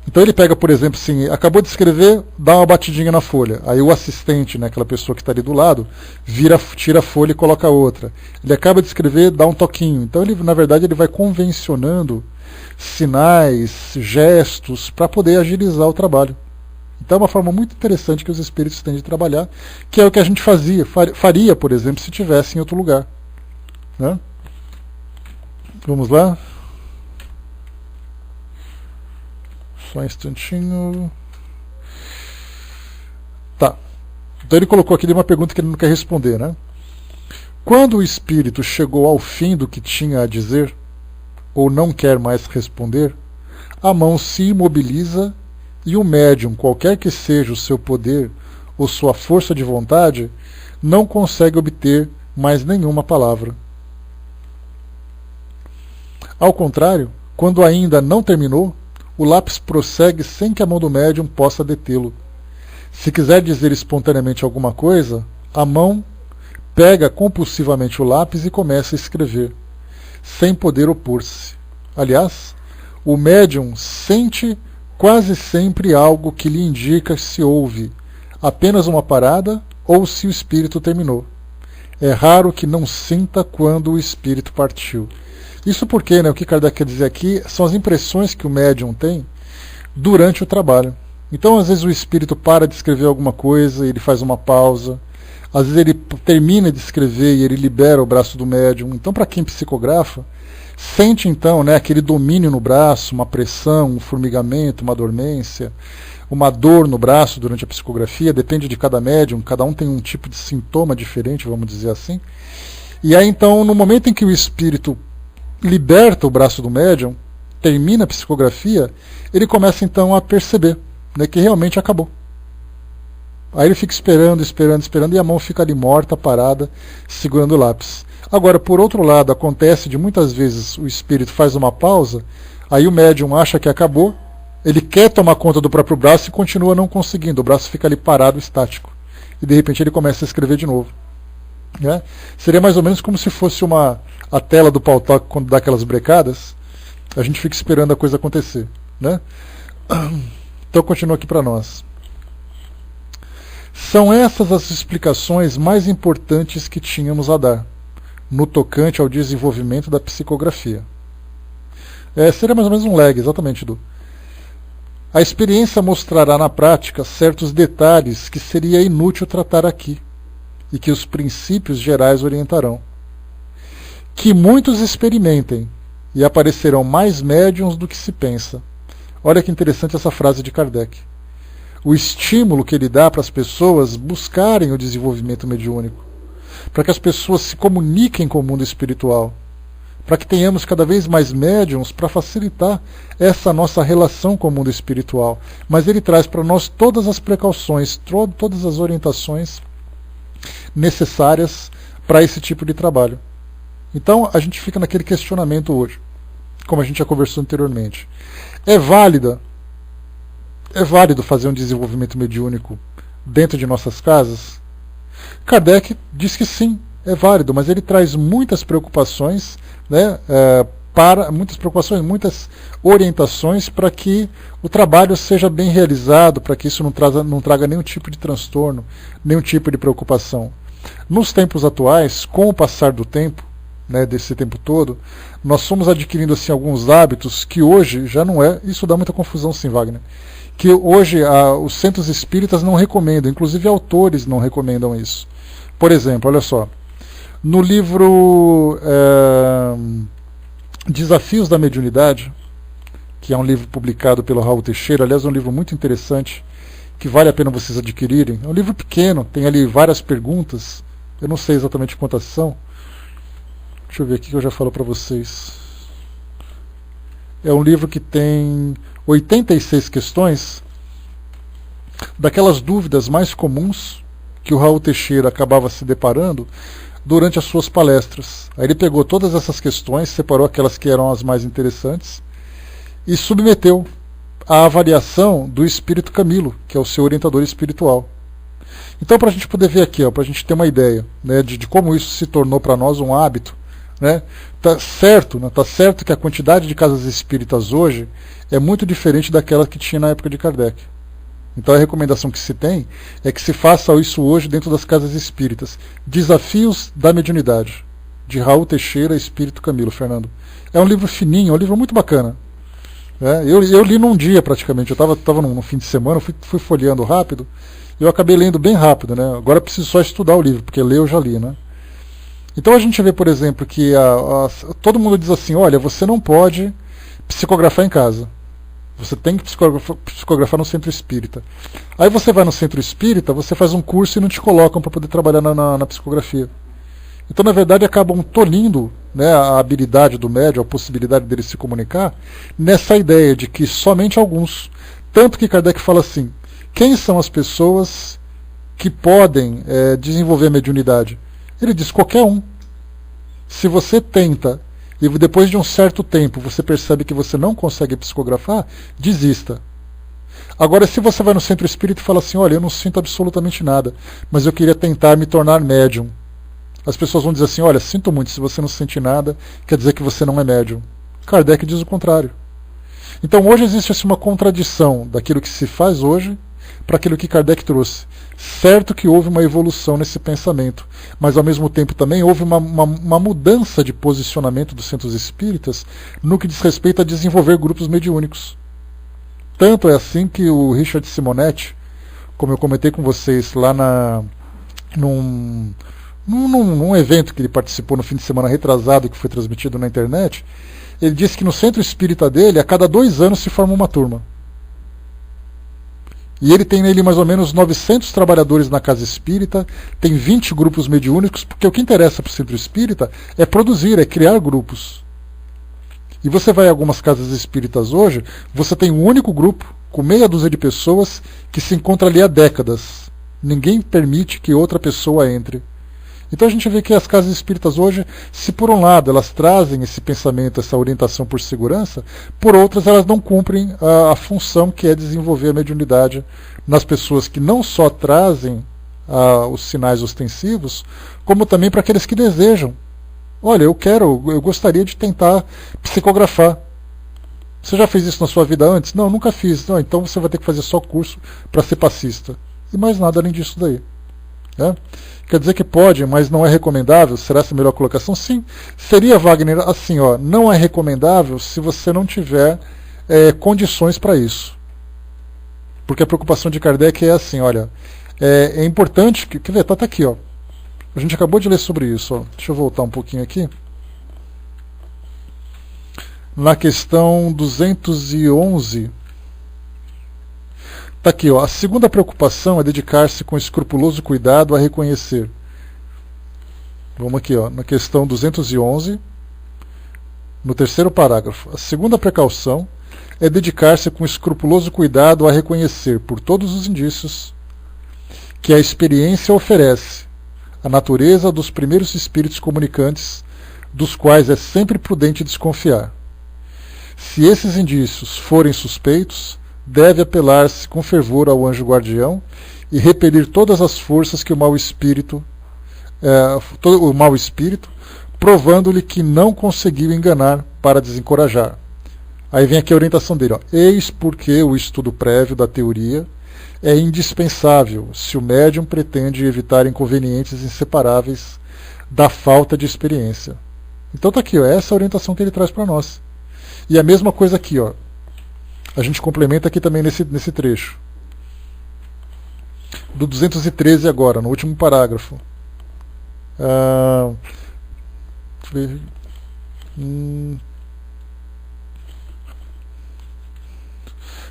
Então ele pega, por exemplo, assim, acabou de escrever, dá uma batidinha na folha. Aí o assistente, aquela pessoa que está ali do lado, tira a folha e coloca outra. Ele acaba de escrever, dá um toquinho. Então ele, na verdade, ele vai convencionando sinais, gestos, para poder agilizar o trabalho. Então é uma forma muito interessante que os espíritos têm de trabalhar, que é o que a gente faria, por exemplo, se estivesse em outro lugar. Né? Vamos lá? Só um instantinho. Tá. Então ele colocou aqui uma pergunta que ele não quer responder, né? Quando o espírito chegou ao fim do que tinha a dizer, ou não quer mais responder, a mão se imobiliza e o médium, qualquer que seja o seu poder ou sua força de vontade, não consegue obter mais nenhuma palavra. Ao contrário, quando ainda não terminou, o lápis prossegue sem que a mão do médium possa detê-lo. Se quiser dizer espontaneamente alguma coisa, a mão pega compulsivamente o lápis e começa a escrever, sem poder opor-se. Aliás, o médium sente quase sempre algo que lhe indica se houve apenas uma parada ou se o espírito terminou. É raro que não sinta quando o espírito partiu. Isso porque, né, o que Kardec quer dizer aqui são as impressões que o médium tem durante o trabalho. Então, às vezes o espírito para de escrever alguma coisa, ele faz uma pausa. Às vezes ele termina de escrever e ele libera o braço do médium. Então, para quem psicografa, sente então, né, aquele domínio no braço, uma pressão, um formigamento, uma dormência, uma dor no braço durante a psicografia. Depende de cada médium, cada um tem um tipo de sintoma diferente, vamos dizer assim. E aí então, no momento em que o espírito liberta o braço do médium, termina a psicografia, ele começa então a perceber, né, que realmente acabou. Aí ele fica esperando e a mão fica ali morta, parada, segurando o lápis. Agora, por outro lado, acontece de muitas vezes o espírito faz uma pausa, aí o médium acha que acabou, ele quer tomar conta do próprio braço e continua não conseguindo, o braço fica ali parado, estático. E de repente ele começa a escrever de novo. Né? Seria mais ou menos como se fosse a tela do pautal quando dá aquelas brecadas, a gente fica esperando a coisa acontecer. Né? Então continua aqui para nós. São essas as explicações mais importantes que tínhamos a dar, no tocante ao desenvolvimento da psicografia. Seria mais ou menos um lag, exatamente, Edu. A experiência mostrará na prática certos detalhes que seria inútil tratar aqui, e que os princípios gerais orientarão. Que muitos experimentem, e aparecerão mais médiuns do que se pensa. Olha que interessante essa frase de Kardec. O estímulo que ele dá para as pessoas buscarem o desenvolvimento mediúnico, para que as pessoas se comuniquem com o mundo espiritual, para que tenhamos cada vez mais médiuns para facilitar essa nossa relação com o mundo espiritual. Mas ele traz para nós todas as precauções, todas as orientações necessárias para esse tipo de trabalho. Então a gente fica naquele questionamento hoje, como a gente já conversou anteriormente. É válido fazer um desenvolvimento mediúnico dentro de nossas casas? Kardec diz que sim, é válido, mas ele traz muitas preocupações, né, muitas orientações para que o trabalho seja bem realizado, para que isso não traga nenhum tipo de transtorno, nenhum tipo de preocupação. Nos tempos atuais, com o passar do tempo, né, desse tempo todo, nós fomos adquirindo assim, alguns hábitos que hoje já não é, isso dá muita confusão sim, Wagner, que hoje os centros espíritas não recomendam, inclusive autores não recomendam isso. Por exemplo, olha só, no livro Desafios da Mediunidade, que é um livro publicado pelo Raul Teixeira, aliás, é um livro muito interessante, que vale a pena vocês adquirirem. É um livro pequeno, tem ali várias perguntas, eu não sei exatamente quantas são. Deixa eu ver aqui que eu já falo para vocês. É um livro que tem 86 questões, daquelas dúvidas mais comuns que o Raul Teixeira acabava se deparando durante as suas palestras. Aí ele pegou todas essas questões, separou aquelas que eram as mais interessantes e submeteu à avaliação do Espírito Camilo, que é o seu orientador espiritual. Então, para a gente poder ver aqui, para a gente ter uma ideia, né, de como isso se tornou para nós um hábito, né, tá certo que a quantidade de casas espíritas hoje é muito diferente daquela que tinha na época de Kardec. Então a recomendação que se tem é que se faça isso hoje dentro das casas espíritas. Desafios da mediunidade. de Raul Teixeira, Espírito Camilo, Fernando. É um livro fininho, é um livro muito bacana. Eu li num dia praticamente, eu estava no fim de semana, fui folheando rápido, e eu acabei lendo bem rápido, né? Agora eu preciso só estudar o livro, porque ler eu já li, né? Então a gente vê, por exemplo, que todo mundo diz assim, olha, você não pode psicografar em casa. Você tem que psicografar no centro espírita. Aí você vai no centro espírita, você faz um curso e não te colocam para poder trabalhar na psicografia. Então, na verdade, acabam tolhindo, né, a habilidade do médium, a possibilidade dele se comunicar, nessa ideia de que somente alguns. Tanto que Kardec fala assim, quem são as pessoas que podem desenvolver a mediunidade? Ele diz, qualquer um. Se você tenta, e depois de um certo tempo você percebe que você não consegue psicografar, desista. Agora, se você vai no centro espírita e fala assim, olha, eu não sinto absolutamente nada, mas eu queria tentar me tornar médium. As pessoas vão dizer assim, olha, sinto muito, se você não sente nada, quer dizer que você não é médium. Kardec diz o contrário. Então hoje existe assim, uma contradição daquilo que se faz hoje para aquilo que Kardec trouxe. Certo que houve uma evolução nesse pensamento, mas ao mesmo tempo também houve uma mudança de posicionamento dos centros espíritas no que diz respeito a desenvolver grupos mediúnicos. Tanto é assim que o Richard Simonetti, como eu comentei com vocês lá num evento que ele participou no fim de semana retrasado, que foi transmitido na internet, ele disse que no centro espírita dele, a cada 2 anos se forma uma turma. E ele tem nele mais ou menos 900 trabalhadores na casa espírita, tem 20 grupos mediúnicos, porque o que interessa para o centro espírita é produzir, é criar grupos. E você vai a algumas casas espíritas hoje, você tem um único grupo, com meia dúzia de pessoas, que se encontra ali há décadas. Ninguém permite que outra pessoa entre. Então a gente vê que as casas espíritas hoje, se por um lado elas trazem esse pensamento, essa orientação por segurança, por outras elas não cumprem a função que é desenvolver a mediunidade nas pessoas que não só trazem os sinais ostensivos, como também para aqueles que desejam. Olha, eu gostaria de tentar psicografar. Você já fez isso na sua vida antes? Não, nunca fiz. Não, então você vai ter que fazer só curso para ser passista. E mais nada além disso daí. Né? Quer dizer que pode, mas não é recomendável? Será essa a melhor colocação? Sim. Seria, Wagner, assim, ó, não é recomendável se você não tiver condições para isso. Porque a preocupação de Kardec é assim, olha, é importante, quer ver, tá aqui, ó. A gente acabou de ler sobre isso, ó. Deixa eu voltar um pouquinho aqui. Na questão 211, está aqui, ó. A segunda preocupação é dedicar-se com escrupuloso cuidado a reconhecer. Vamos aqui, ó, na questão 211, no terceiro parágrafo. A segunda precaução é dedicar-se com escrupuloso cuidado a reconhecer, por todos os indícios, que a experiência oferece a natureza dos primeiros espíritos comunicantes, dos quais é sempre prudente desconfiar. Se esses indícios forem suspeitos, deve apelar-se com fervor ao anjo guardião e repelir todas as forças que o mau espírito, provando-lhe que não conseguiu enganar para desencorajar. Aí vem aqui a orientação dele. Ó. Eis porque o estudo prévio da teoria é indispensável se o médium pretende evitar inconvenientes inseparáveis da falta de experiência. Então está aqui, ó, essa é a orientação que ele traz para nós. E a mesma coisa aqui, ó. A gente complementa aqui também nesse trecho. Do 213 agora, no último parágrafo.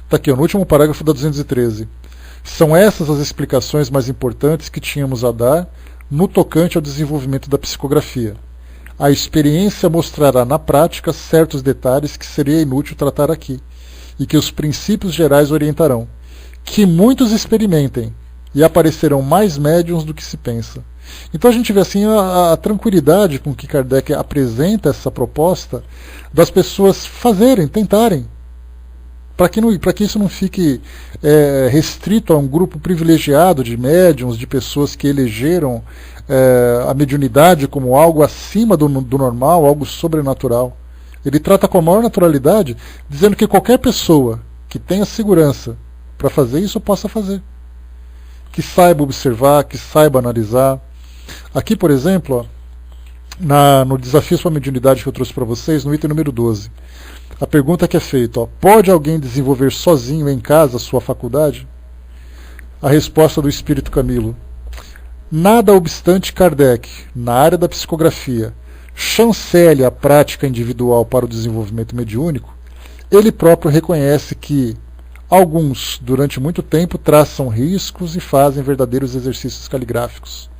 Está aqui, ó, no último parágrafo da 213. São essas as explicações mais importantes que tínhamos a dar no tocante ao desenvolvimento da psicografia. A experiência mostrará na prática certos detalhes que seria inútil tratar aqui, e que os princípios gerais orientarão. Que muitos experimentem, e aparecerão mais médiuns do que se pensa. Então a gente vê assim a tranquilidade com que Kardec apresenta essa proposta das pessoas fazerem, tentarem, para que isso não fique restrito a um grupo privilegiado de médiuns, de pessoas que elegeram a mediunidade como algo acima do normal, algo sobrenatural. Ele trata com a maior naturalidade, dizendo que qualquer pessoa que tenha segurança para fazer isso, possa fazer. Que saiba observar, que saiba analisar. Aqui, por exemplo, ó, no Desafios para a Mediunidade que eu trouxe para vocês, no item número 12. A pergunta que é feita, ó, pode alguém desenvolver sozinho em casa a sua faculdade? A resposta do Espírito Camilo. Nada obstante Kardec, na área da psicografia, chancele a prática individual para o desenvolvimento mediúnico, ele próprio reconhece que alguns, durante muito tempo, traçam riscos e fazem verdadeiros exercícios caligráficos.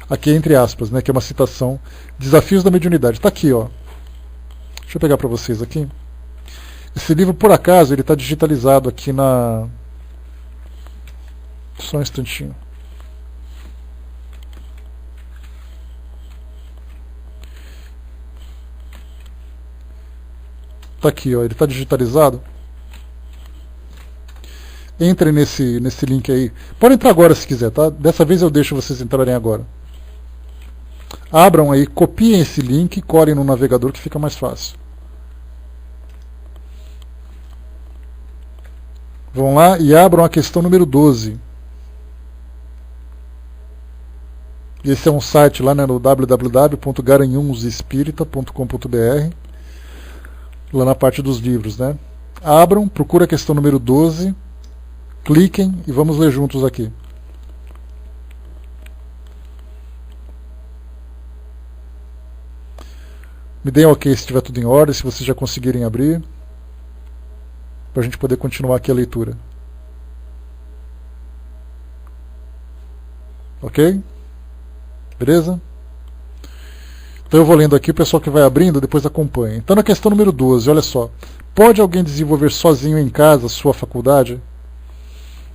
Aqui entre aspas, né, que é uma citação, Desafios da Mediunidade. Está aqui, ó. Deixa eu pegar para vocês aqui. Esse livro, por acaso, ele está digitalizado aqui na... Só um instantinho. Está aqui, ó. Ele está digitalizado. Entre nesse link aí. Pode entrar agora se quiser, tá? Dessa vez eu deixo vocês entrarem agora. Abram aí, copiem esse link e colhem no navegador que fica mais fácil. Vão lá e abram a questão número 12. Esse é um site lá, né, no www.garanhunsespirita.com.br, lá na parte dos livros, né? Abram, procura a questão número 12, cliquem e vamos ler juntos aqui. Me deem ok se estiver tudo em ordem, se vocês já conseguirem abrir, para a gente poder continuar aqui a leitura. Ok? Beleza? Então eu vou lendo aqui, o pessoal que vai abrindo depois acompanha. Então na questão número 12, olha só. Pode alguém desenvolver sozinho em casa sua faculdade?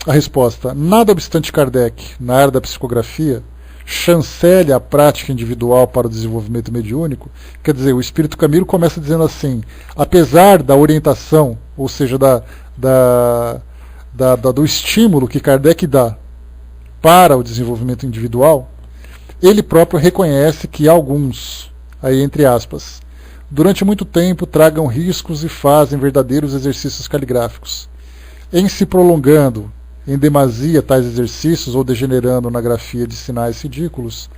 A resposta, nada obstante Kardec, na área da psicografia, chancele a prática individual para o desenvolvimento mediúnico. Quer dizer, o Espírito Camilo começa dizendo assim, apesar da orientação, ou seja, do estímulo que Kardec dá para o desenvolvimento individual, ele próprio reconhece que alguns, aí entre aspas, durante muito tempo tragam riscos e fazem verdadeiros exercícios caligráficos. Em se prolongando em demasia tais exercícios ou degenerando na grafia de sinais ridículos,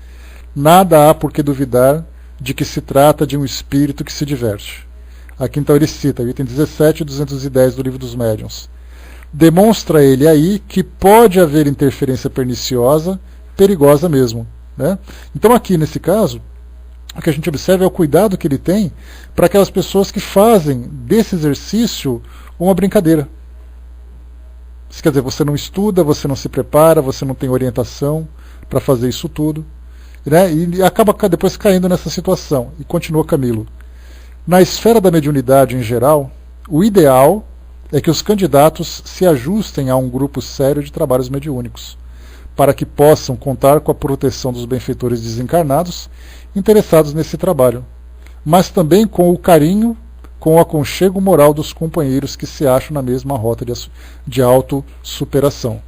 nada há por que duvidar de que se trata de um espírito que se diverte. Aqui então ele cita, item 17 e 210 do Livro dos Médiuns. Demonstra ele aí que pode haver interferência perniciosa, perigosa mesmo. Né? Então aqui nesse caso, o que a gente observa é o cuidado que ele tem para aquelas pessoas que fazem desse exercício uma brincadeira. Isso quer dizer, você não estuda, você não se prepara, você não tem orientação para fazer isso tudo. Né? E acaba depois caindo nessa situação. E continua Camilo. Na esfera da mediunidade em geral, o ideal é que os candidatos se ajustem a um grupo sério de trabalhos mediúnicos, para que possam contar com a proteção dos benfeitores desencarnados interessados nesse trabalho, mas também com o carinho, com o aconchego moral dos companheiros que se acham na mesma rota de autossuperação.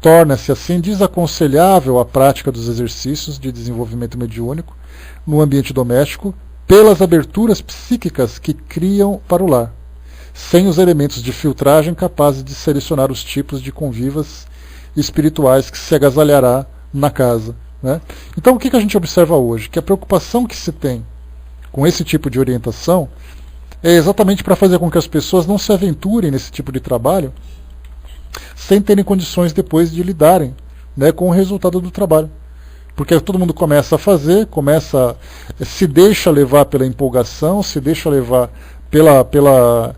Torna-se assim desaconselhável a prática dos exercícios de desenvolvimento mediúnico no ambiente doméstico pelas aberturas psíquicas que criam para o lar, sem os elementos de filtragem capazes de selecionar os tipos de convivas espirituais que se agasalhará na casa. Né? Então o que a gente observa hoje? Que a preocupação que se tem com esse tipo de orientação é exatamente para fazer com que as pessoas não se aventurem nesse tipo de trabalho sem terem condições depois de lidarem, né, com o resultado do trabalho. Porque todo mundo começa a fazer, se deixa levar pela empolgação, se deixa levar pela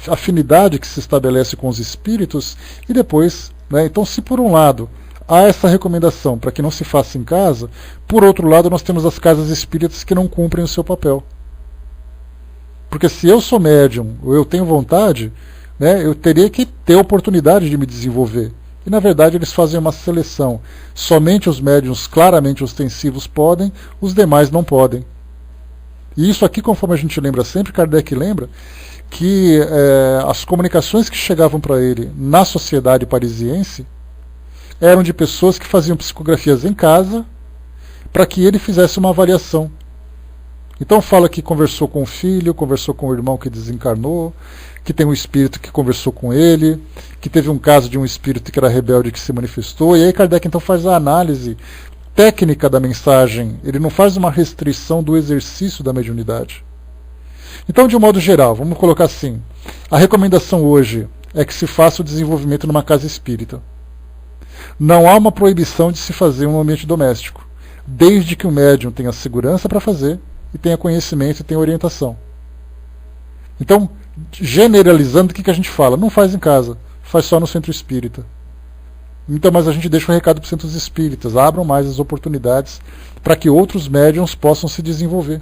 afinidade que se estabelece com os espíritos, e depois, né, então se por um lado há essa recomendação para que não se faça em casa, por outro lado nós temos as casas espíritas que não cumprem o seu papel. Porque se eu sou médium, ou eu tenho vontade, né, eu teria que ter oportunidade de me desenvolver. E na verdade eles fazem uma seleção. Somente os médiuns claramente ostensivos podem, os demais não podem. E isso aqui, conforme a gente lembra sempre, Kardec lembra, que as comunicações que chegavam para ele na sociedade parisiense eram de pessoas que faziam psicografias em casa para que ele fizesse uma avaliação. Então fala que conversou com o filho, conversou com o irmão que desencarnou, que tem um espírito que conversou com ele, que teve um caso de um espírito que era rebelde que se manifestou, e aí Kardec então faz a análise técnica da mensagem, ele não faz uma restrição do exercício da mediunidade. Então, de um modo geral, vamos colocar assim, a recomendação hoje é que se faça o desenvolvimento numa casa espírita. Não há uma proibição de se fazer um ambiente doméstico, desde que o médium tenha segurança para fazer e tenha conhecimento e tenha orientação. Então, generalizando, o que a gente fala? Não faz em casa, faz só no centro espírita. Então, mas a gente deixa o recado para os centros espíritas, abram mais as oportunidades para que outros médiums possam se desenvolver.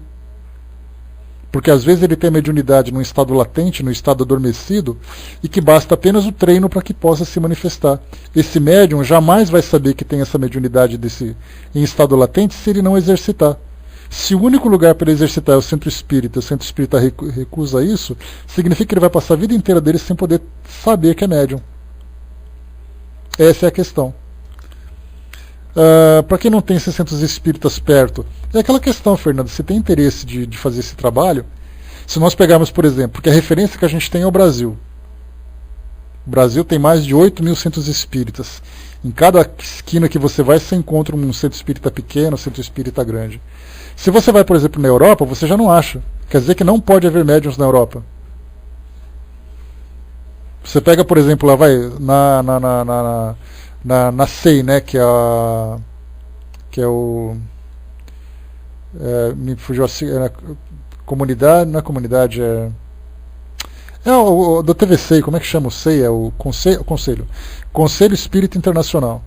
Porque às vezes ele tem a mediunidade num estado latente, num estado adormecido, e que basta apenas o treino para que possa se manifestar. Esse médium jamais vai saber que tem essa mediunidade em estado latente se ele não exercitar. Se o único lugar para ele exercitar é o centro espírita recusa isso, significa que ele vai passar a vida inteira dele sem poder saber que é médium. Essa é a questão. Para quem não tem esses centros espíritas perto, é aquela questão, Fernando, você tem interesse de fazer esse trabalho? Se nós pegarmos, por exemplo, porque a referência que a gente tem é o Brasil. O Brasil tem mais de 8.000 centros espíritas. Em cada esquina que você vai, você encontra um centro espírita pequeno, um centro espírita grande. Se você vai, por exemplo, na Europa, você já não acha. Quer dizer que não pode haver médiuns na Europa. Você pega, por exemplo, lá vai na SEI, né, que é o me fugiu assim, comunidade, não é comunidade, o do TVC, como é que chama o SEI? É o Conselho Espírita Internacional.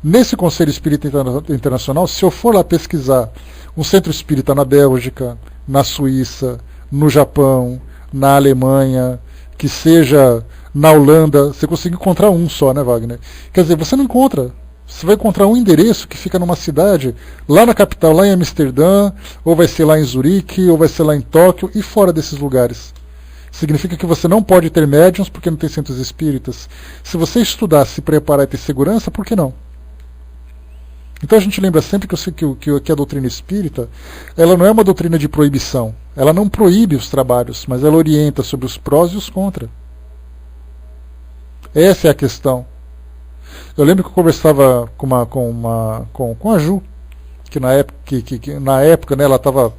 Nesse Conselho Espírita Internacional, se eu for lá pesquisar um centro espírita na Bélgica, na Suíça, no Japão, na Alemanha, que seja na Holanda, você consegue encontrar um só, né, Wagner? Quer dizer, você não encontra. Você vai encontrar um endereço que fica numa cidade, lá na capital, lá em Amsterdã, ou vai ser lá em Zurique, ou vai ser lá em Tóquio, e fora desses lugares. Significa que você não pode ter médiuns porque não tem centros espíritas. Se você estudar, se preparar e ter segurança, por que não? Então a gente lembra sempre que a doutrina espírita, ela não é uma doutrina de proibição. Ela não proíbe os trabalhos, mas ela orienta sobre os prós e os contras. Essa é a questão. Eu lembro que eu conversava com a Ju, que na época né, ela estava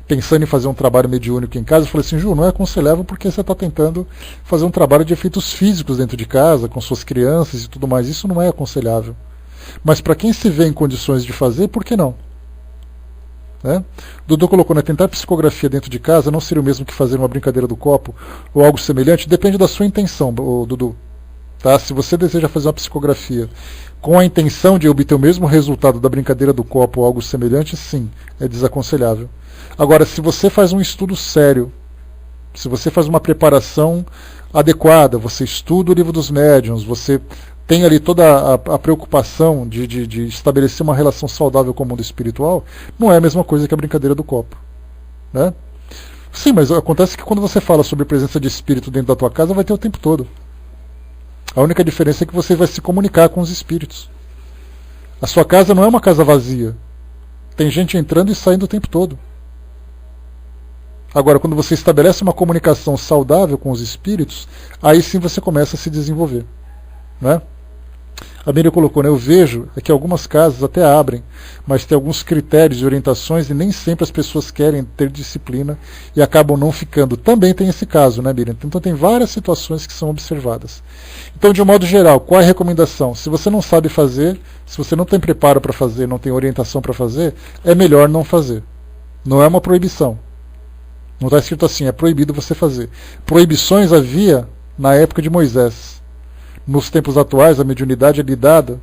pensando em fazer um trabalho mediúnico em casa. Eu falei assim, Ju, não é aconselhável porque você está tentando fazer um trabalho de efeitos físicos dentro de casa, com suas crianças e tudo mais. Isso não é aconselhável. Mas para quem se vê em condições de fazer, por que não? Né? Dudu colocou, né, tentar psicografia dentro de casa não seria o mesmo que fazer uma brincadeira do copo ou algo semelhante? Depende da sua intenção, Dudu. Tá? Se você deseja fazer uma psicografia com a intenção de obter o mesmo resultado da brincadeira do copo ou algo semelhante, sim, é desaconselhável. Agora, se você faz um estudo sério, se você faz uma preparação adequada, você estuda o livro dos médiuns, você tem ali toda a preocupação de estabelecer uma relação saudável com o mundo espiritual, não é a mesma coisa que a brincadeira do copo. Né? Sim, mas acontece que quando você fala sobre presença de espírito dentro da tua casa, vai ter o tempo todo. A única diferença é que você vai se comunicar com os espíritos. A sua casa não é uma casa vazia. Tem gente entrando e saindo o tempo todo. Agora, quando você estabelece uma comunicação saudável com os espíritos, aí sim você começa a se desenvolver. Né? A Miriam colocou, né, eu vejo é que algumas casas até abrem, mas tem alguns critérios e orientações e nem sempre as pessoas querem ter disciplina e acabam não ficando. Também tem esse caso, né, Miriam? Então tem várias situações que são observadas. Então, de um modo geral, qual é a recomendação? Se você não sabe fazer, se você não tem preparo para fazer, não tem orientação para fazer, é melhor não fazer. Não é uma proibição. Não está escrito assim, é proibido você fazer. Proibições havia na época de Moisés. Nos tempos atuais, a mediunidade é lidada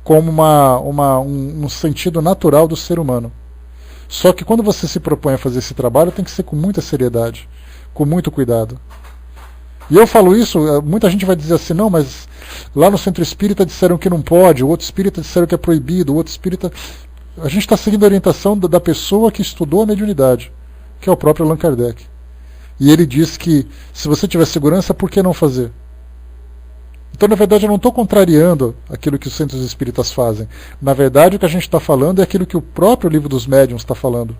como um sentido natural do ser humano. Só que quando você se propõe a fazer esse trabalho, tem que ser com muita seriedade, com muito cuidado. E eu falo isso, muita gente vai dizer assim, não, mas lá no centro espírita disseram que não pode, o outro espírita disseram que é proibido, o outro espírita... A gente está seguindo a orientação da pessoa que estudou a mediunidade, que é o próprio Allan Kardec. E ele diz que, se você tiver segurança, por que não fazer? Então, na verdade, eu não estou contrariando aquilo que os centros espíritas fazem. Na verdade, o que a gente está falando é aquilo que o próprio livro dos médiuns está falando.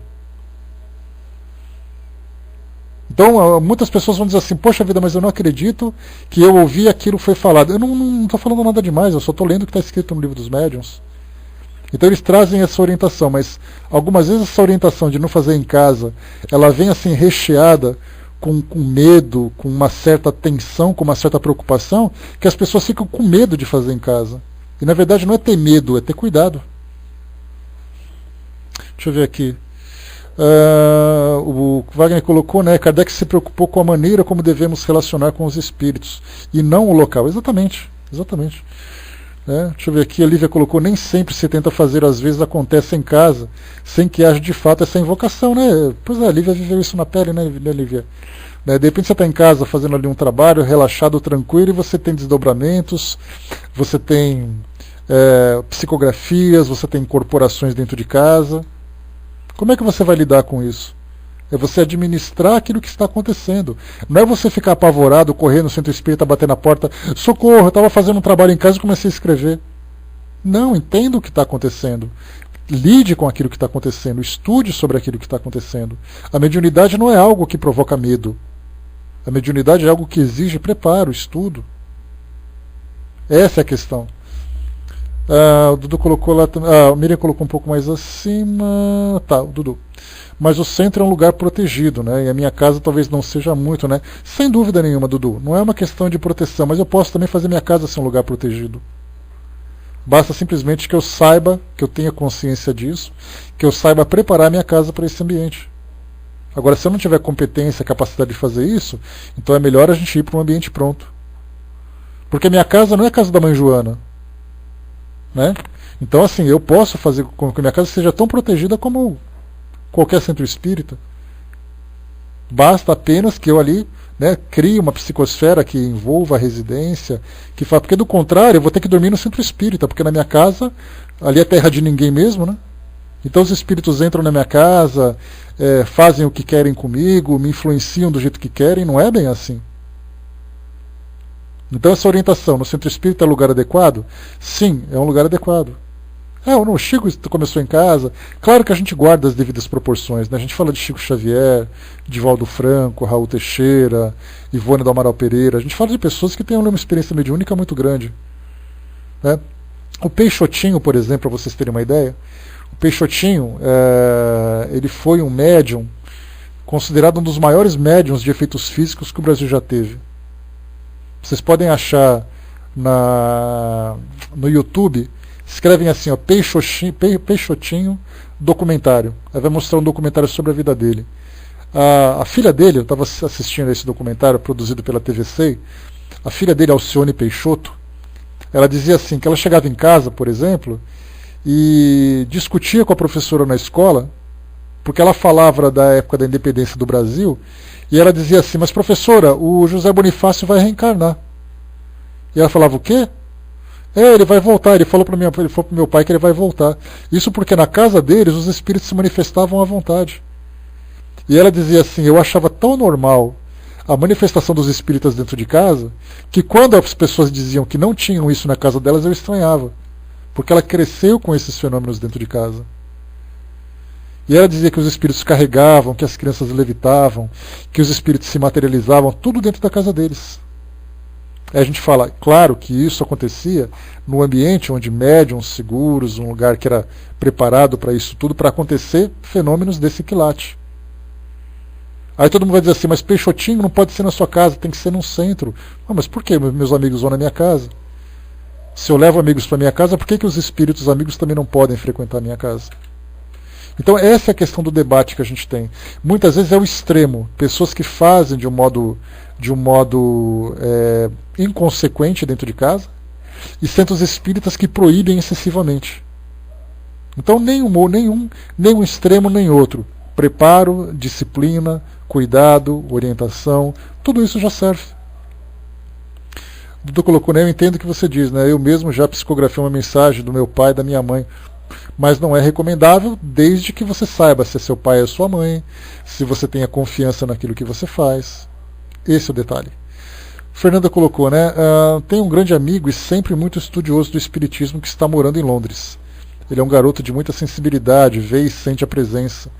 Então, muitas pessoas vão dizer assim, poxa vida, mas eu não acredito que eu ouvi aquilo que foi falado. Eu não estou falando nada demais, eu só estou lendo o que está escrito no livro dos médiuns. Então eles trazem essa orientação, mas algumas vezes essa orientação de não fazer em casa, ela vem assim recheada com medo, com uma certa tensão, com uma certa preocupação, que as pessoas ficam com medo de fazer em casa. E na verdade não é ter medo, é ter cuidado. Deixa eu ver aqui. O Wagner colocou, né? Kardec se preocupou com a maneira como devemos relacionar com os espíritos e não o local. Exatamente, exatamente. Deixa eu ver aqui, a Lívia colocou, nem sempre se tenta fazer, às vezes acontece em casa, sem que haja de fato essa invocação, né? Pois é, a Lívia viveu isso na pele, né, Lívia? De repente você está em casa fazendo ali um trabalho, relaxado, tranquilo, e você tem desdobramentos, você tem psicografias, você tem incorporações dentro de casa. Como é que você vai lidar com isso? É você administrar aquilo que está acontecendo. Não é você ficar apavorado, correr no centro espírita, bater na porta, socorro, eu estava fazendo um trabalho em casa e comecei a escrever. Não, entenda o que está acontecendo. Lide com aquilo que está acontecendo, estude sobre aquilo que está acontecendo. A mediunidade não é algo que provoca medo. A mediunidade é algo que exige preparo, estudo. Essa é a questão. O Dudu colocou lá também. O Miriam colocou um pouco mais acima. Tá, o Dudu. Mas o centro é um lugar protegido, né? E a minha casa talvez não seja muito, né? Sem dúvida nenhuma, Dudu. Não é uma questão de proteção, mas eu posso também fazer minha casa ser um lugar protegido. Basta simplesmente que eu saiba, que eu tenha consciência disso, que eu saiba preparar minha casa para esse ambiente. Agora, se eu não tiver competência, capacidade de fazer isso, então é melhor a gente ir para um ambiente pronto. Porque a minha casa não é a casa da mãe Joana. Né? Então, assim, eu posso fazer com que a minha casa seja tão protegida como qualquer centro espírita. Basta apenas que eu ali, né, crie uma psicosfera que envolva a residência, porque do contrário eu vou ter que dormir no centro espírita, porque na minha casa, ali é terra de ninguém mesmo, né? Então os espíritos entram na minha casa, fazem o que querem comigo, me influenciam do jeito que querem, não é bem assim. Então essa orientação no centro espírita é lugar adequado? Sim, é um lugar adequado. O Chico começou em casa. Claro que a gente guarda as devidas proporções, né? A gente fala de Chico Xavier, de Valdo Franco, Raul Teixeira, Ivone do Amaral Pereira. A gente fala de pessoas que têm uma experiência mediúnica muito grande, né? O Peixotinho, por exemplo, para vocês terem uma ideia, o Peixotinho ele foi um médium considerado um dos maiores médiums de efeitos físicos que o Brasil já teve. Vocês podem achar no YouTube, escrevem assim, Peixotinho documentário. Aí vai mostrar um documentário sobre a vida dele. A filha dele, eu estava assistindo a esse documentário produzido pela TVC, a filha dele, Alcione Peixoto, ela dizia assim, que ela chegava em casa, por exemplo, e discutia com a professora na escola, porque ela falava da época da independência do Brasil, e ela dizia assim, mas professora, o José Bonifácio vai reencarnar. E ela falava, o quê? Ele vai voltar, ele falou para o meu pai que ele vai voltar. Isso porque na casa deles os espíritos se manifestavam à vontade. E ela dizia assim, eu achava tão normal a manifestação dos espíritas dentro de casa, que quando as pessoas diziam que não tinham isso na casa delas, eu estranhava. Porque ela cresceu com esses fenômenos dentro de casa. E ela dizia que os espíritos carregavam, que as crianças levitavam, que os espíritos se materializavam, tudo dentro da casa deles. Aí a gente fala, claro que isso acontecia no ambiente onde médiums seguros, um lugar que era preparado para isso tudo, para acontecer fenômenos desse quilate. Aí todo mundo vai dizer assim, mas Peixotinho não pode ser na sua casa, tem que ser num centro. Mas por que meus amigos vão na minha casa? Se eu levo amigos para minha casa, por que os espíritos amigos também não podem frequentar a minha casa? Então essa é a questão do debate que a gente tem. Muitas vezes é o extremo. Pessoas que fazem de um modo inconsequente dentro de casa, e centros espíritas que proíbem excessivamente. Então nem um extremo nem outro. Preparo, disciplina, cuidado, orientação, tudo isso já serve. O Dudu colocou, né? Eu entendo o que você diz, né? Eu mesmo já psicografei uma mensagem do meu pai e da minha mãe. Mas não é recomendável desde que você saiba se seu pai é sua mãe, se você tenha confiança naquilo que você faz. Esse é o detalhe. Fernanda colocou, né? Tem um grande amigo e sempre muito estudioso do espiritismo que está morando em Londres. Ele é um garoto de muita sensibilidade, vê e sente a presença.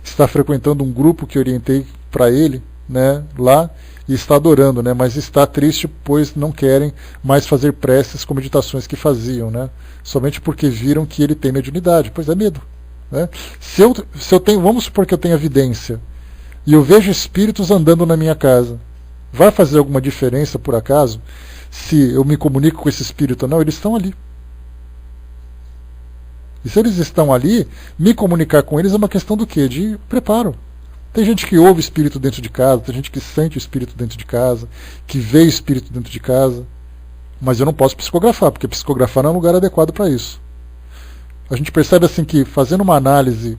Está frequentando um grupo que orientei para ele, né, lá, e está adorando, né? Mas está triste, pois não querem mais fazer preces com meditações que faziam, né? Somente porque viram que ele tem mediunidade. Pois é, medo. Né? Se eu tenho, vamos supor que eu tenha evidência e eu vejo espíritos andando na minha casa, vai fazer alguma diferença por acaso se eu me comunico com esse espírito ou não? Eles estão ali. E se eles estão ali, me comunicar com eles é uma questão do quê? De preparo. Tem gente que ouve espírito dentro de casa, tem gente que sente o espírito dentro de casa, que vê espírito dentro de casa, mas eu não posso psicografar, porque psicografar não é um lugar adequado para isso. A gente percebe assim que, fazendo uma análise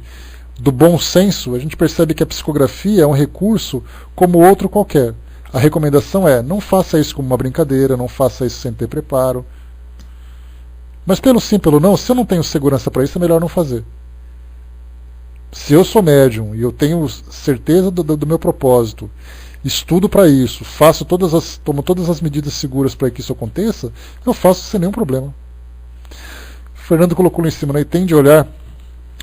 do bom senso, a gente percebe que a psicografia é um recurso como outro qualquer. A recomendação é, não faça isso como uma brincadeira, não faça isso sem ter preparo. Mas pelo sim, pelo não, se eu não tenho segurança para isso, é melhor não fazer. Se eu sou médium e eu tenho certeza do meu propósito, estudo para isso, tomo todas as medidas seguras para que isso aconteça, eu faço sem nenhum problema. O Fernando colocou lá em cima, né, e tem de olhar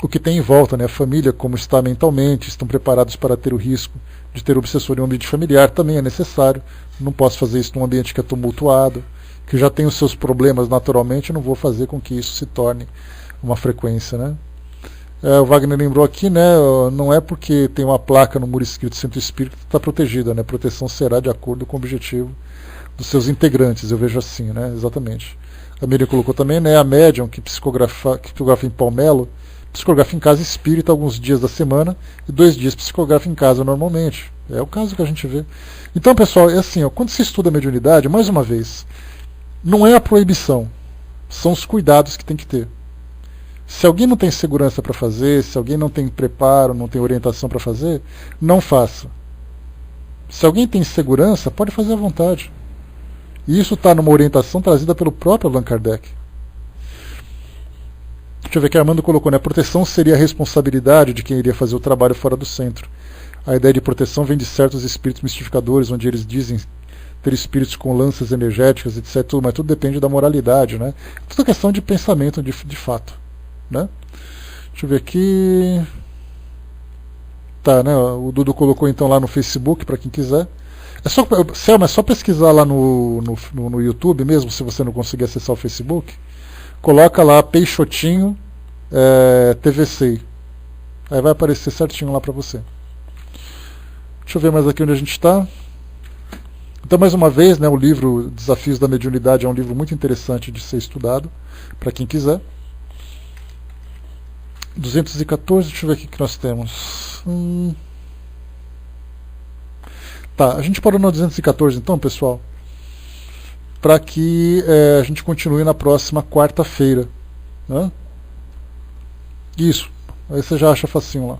o que tem em volta, né, a família, como está mentalmente, estão preparados para ter o risco de ter obsessor em um ambiente familiar, também é necessário. Não posso fazer isso num ambiente que é tumultuado, que já tem os seus problemas naturalmente, eu não vou fazer com que isso se torne uma frequência, né? O Wagner lembrou aqui, né? Não é porque tem uma placa no muro escrito Centro Espírita que está protegida, né? A proteção será de acordo com o objetivo dos seus integrantes, eu vejo assim, né? Exatamente. A Miriam colocou também, né? A médium que psicografa em Palmelo, psicografa em casa espírita alguns dias da semana e 2 dias psicografa em casa normalmente. É o caso que a gente vê. Então, pessoal, é assim, ó, quando se estuda a mediunidade, mais uma vez, não é a proibição, são os cuidados que tem que ter. Se alguém não tem segurança para fazer, se alguém não tem preparo, não tem orientação para fazer, não faça. Se alguém tem segurança, pode fazer à vontade. E isso está numa orientação trazida pelo próprio Allan Kardec. Deixa eu ver que a Armando colocou, né? A proteção seria a responsabilidade de quem iria fazer o trabalho fora do centro. A ideia de proteção vem de certos espíritos mistificadores, onde eles dizem ter espíritos com lanças energéticas, etc. Mas tudo depende da moralidade, né? Tudo questão de pensamento, de fato. Né? Deixa eu ver aqui. Tá, né? O Dudu colocou então lá no Facebook, para quem quiser. Selma, é só pesquisar lá no YouTube mesmo, se você não conseguir acessar o Facebook. Coloca lá Peixotinho TVC. Aí vai aparecer certinho lá para você. Deixa eu ver mais aqui onde a gente está. Então, mais uma vez, né, o livro Desafios da Mediunidade é um livro muito interessante de ser estudado, para quem quiser. 214, deixa eu ver o que nós temos. Tá, a gente parou no 214 então, pessoal, para que a gente continue na próxima quarta-feira. Né? Isso, aí você já acha facinho lá.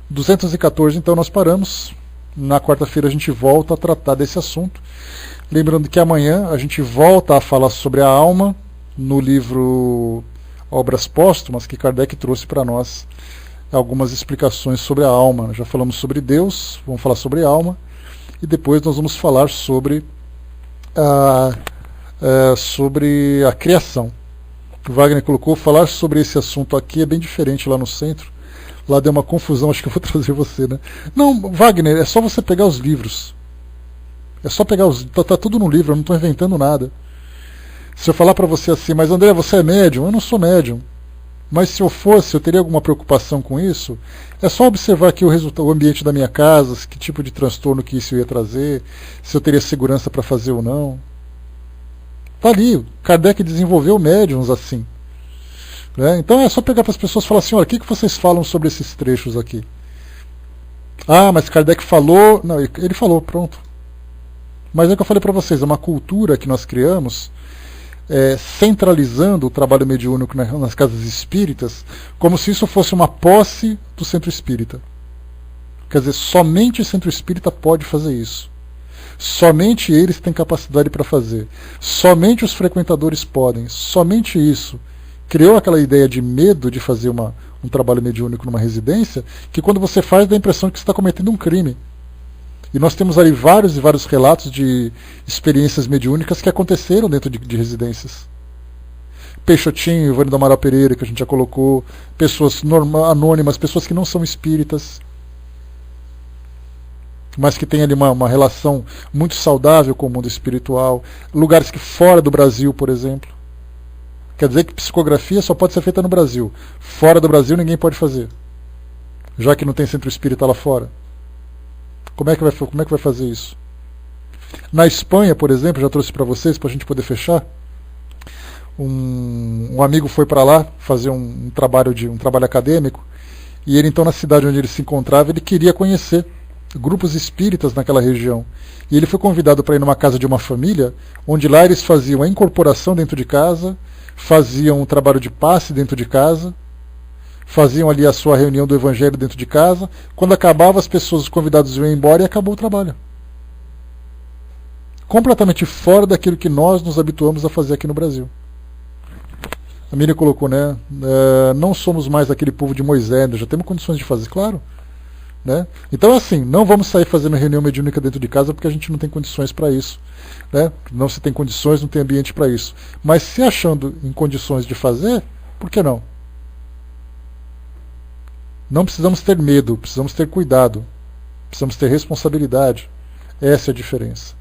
214, então nós paramos. Na quarta-feira a gente volta a tratar desse assunto. Lembrando que amanhã a gente volta a falar sobre a alma no livro Obras Póstumas, que Kardec trouxe para nós algumas explicações sobre a alma. Já falamos sobre Deus, vamos falar sobre a alma, e depois nós vamos falar sobre a criação. O Wagner colocou, falar sobre esse assunto aqui é bem diferente lá no centro. Lá deu uma confusão, acho que eu vou trazer você, né? Não, Wagner, é só você pegar os livros. É só pegar os... Tá tudo no livro, eu não estou inventando nada. Se eu falar para você assim, mas André, você é médium? Eu não sou médium. Mas se eu fosse, eu teria alguma preocupação com isso? É só observar aqui o ambiente da minha casa, que tipo de transtorno que isso ia trazer, se eu teria segurança para fazer ou não. Tá ali, Kardec desenvolveu médiums assim. Né? Então é só pegar para as pessoas e falar assim, olha, o que vocês falam sobre esses trechos aqui? Ah, mas Kardec falou... Não, ele falou, pronto. Mas é o que eu falei para vocês, é uma cultura que nós criamos, centralizando o trabalho mediúnico nas casas espíritas, como se isso fosse uma posse do centro espírita. Quer dizer, somente o centro espírita pode fazer isso. Somente eles têm capacidade para fazer. Somente os frequentadores podem. Somente isso. Criou aquela ideia de medo de fazer um trabalho mediúnico numa residência, que quando você faz dá a impressão que você está cometendo um crime. E nós temos ali vários e vários relatos de experiências mediúnicas que aconteceram dentro de residências. Peixotinho, Ivone do Amaral Pereira, que a gente já colocou, pessoas anônimas, pessoas que não são espíritas. mas que tem ali uma relação muito saudável com o mundo espiritual, lugares que fora do Brasil, por exemplo. Quer dizer que psicografia só pode ser feita no Brasil. Fora do Brasil ninguém pode fazer, já que não tem centro espírita lá fora. Como é que vai fazer isso? Na Espanha, por exemplo, já trouxe para vocês, para a gente poder fechar, um amigo foi para lá fazer um trabalho acadêmico, e ele então, na cidade onde ele se encontrava, ele queria conhecer grupos espíritas naquela região. E ele foi convidado para ir numa casa de uma família, onde lá eles faziam a incorporação dentro de casa, faziam um trabalho de passe dentro de casa, faziam ali a sua reunião do evangelho dentro de casa. Quando acabava, as pessoas, os convidados iam embora e acabou o trabalho. Completamente fora daquilo que nós nos habituamos a fazer aqui no Brasil. A Miriam colocou, né? Não somos mais aquele povo de Moisés, já temos condições de fazer, claro. Né? Então, assim, não vamos sair fazendo reunião mediúnica dentro de casa porque a gente não tem condições para isso. Né? Não se tem condições, não tem ambiente para isso. Mas se achando em condições de fazer, por que não? Não precisamos ter medo, precisamos ter cuidado, precisamos ter responsabilidade. Essa é a diferença.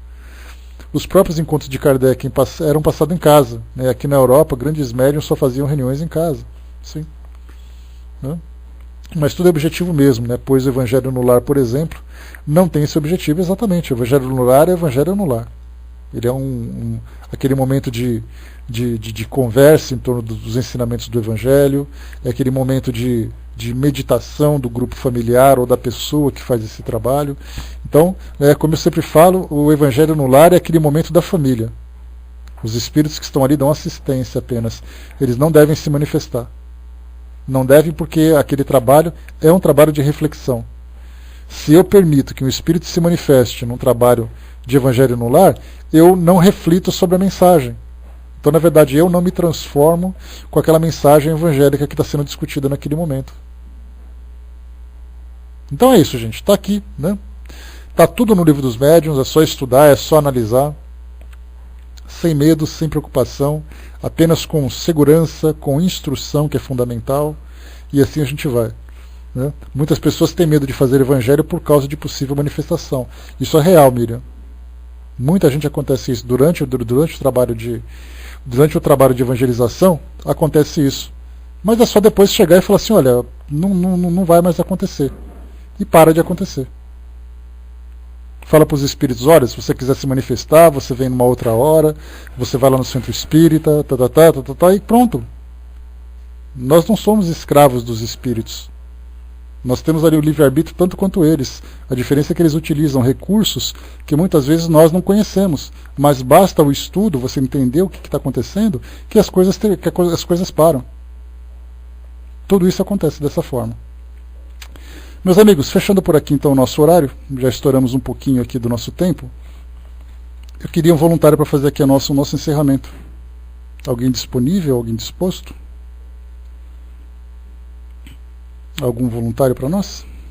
Os próprios encontros de Kardec eram passados em casa. Né? Aqui na Europa, grandes médiuns só faziam reuniões em casa. Sim. Né? Mas tudo é objetivo mesmo, né? Pois o Evangelho no Lar, por exemplo, não tem esse objetivo exatamente. O Evangelho no Lar é o Evangelho no Lar. Ele é aquele momento de conversa em torno dos ensinamentos do Evangelho, é aquele momento de meditação do grupo familiar ou da pessoa que faz esse trabalho. Então, como eu sempre falo, o Evangelho no Lar é aquele momento da família. Os espíritos que estão ali dão assistência apenas. Eles não devem se manifestar. Não devem, porque aquele trabalho é um trabalho de reflexão. Se eu permito que um espírito se manifeste num trabalho de Evangelho no Lar, eu não reflito sobre a mensagem. Então, na verdade, eu não me transformo com aquela mensagem evangélica que está sendo discutida naquele momento. Então é isso, gente. Está aqui, né? Está tudo no Livro dos Médiuns, é só estudar, é só analisar. Sem medo, sem preocupação, apenas com segurança, com instrução, que é fundamental, e assim a gente vai. Né? Muitas pessoas têm medo de fazer evangelho por causa de possível manifestação. Isso é real, Miriam. Muita gente acontece isso. Durante o trabalho de evangelização, acontece isso. Mas é só depois chegar e falar assim, olha, não vai mais acontecer. E para de acontecer. Fala para os espíritos, olha, se você quiser se manifestar, você vem numa outra hora, você vai lá no centro espírita, e pronto. Nós não somos escravos dos espíritos. Nós temos ali o livre-arbítrio tanto quanto eles. A diferença é que eles utilizam recursos que muitas vezes nós não conhecemos. Mas basta o estudo, você entender o que está acontecendo, que as coisas param. Tudo isso acontece dessa forma. Meus amigos, fechando por aqui então o nosso horário, já estouramos um pouquinho aqui do nosso tempo. Eu queria um voluntário para fazer aqui o nosso encerramento. Alguém disponível? Alguém disposto? Algum voluntário para nós?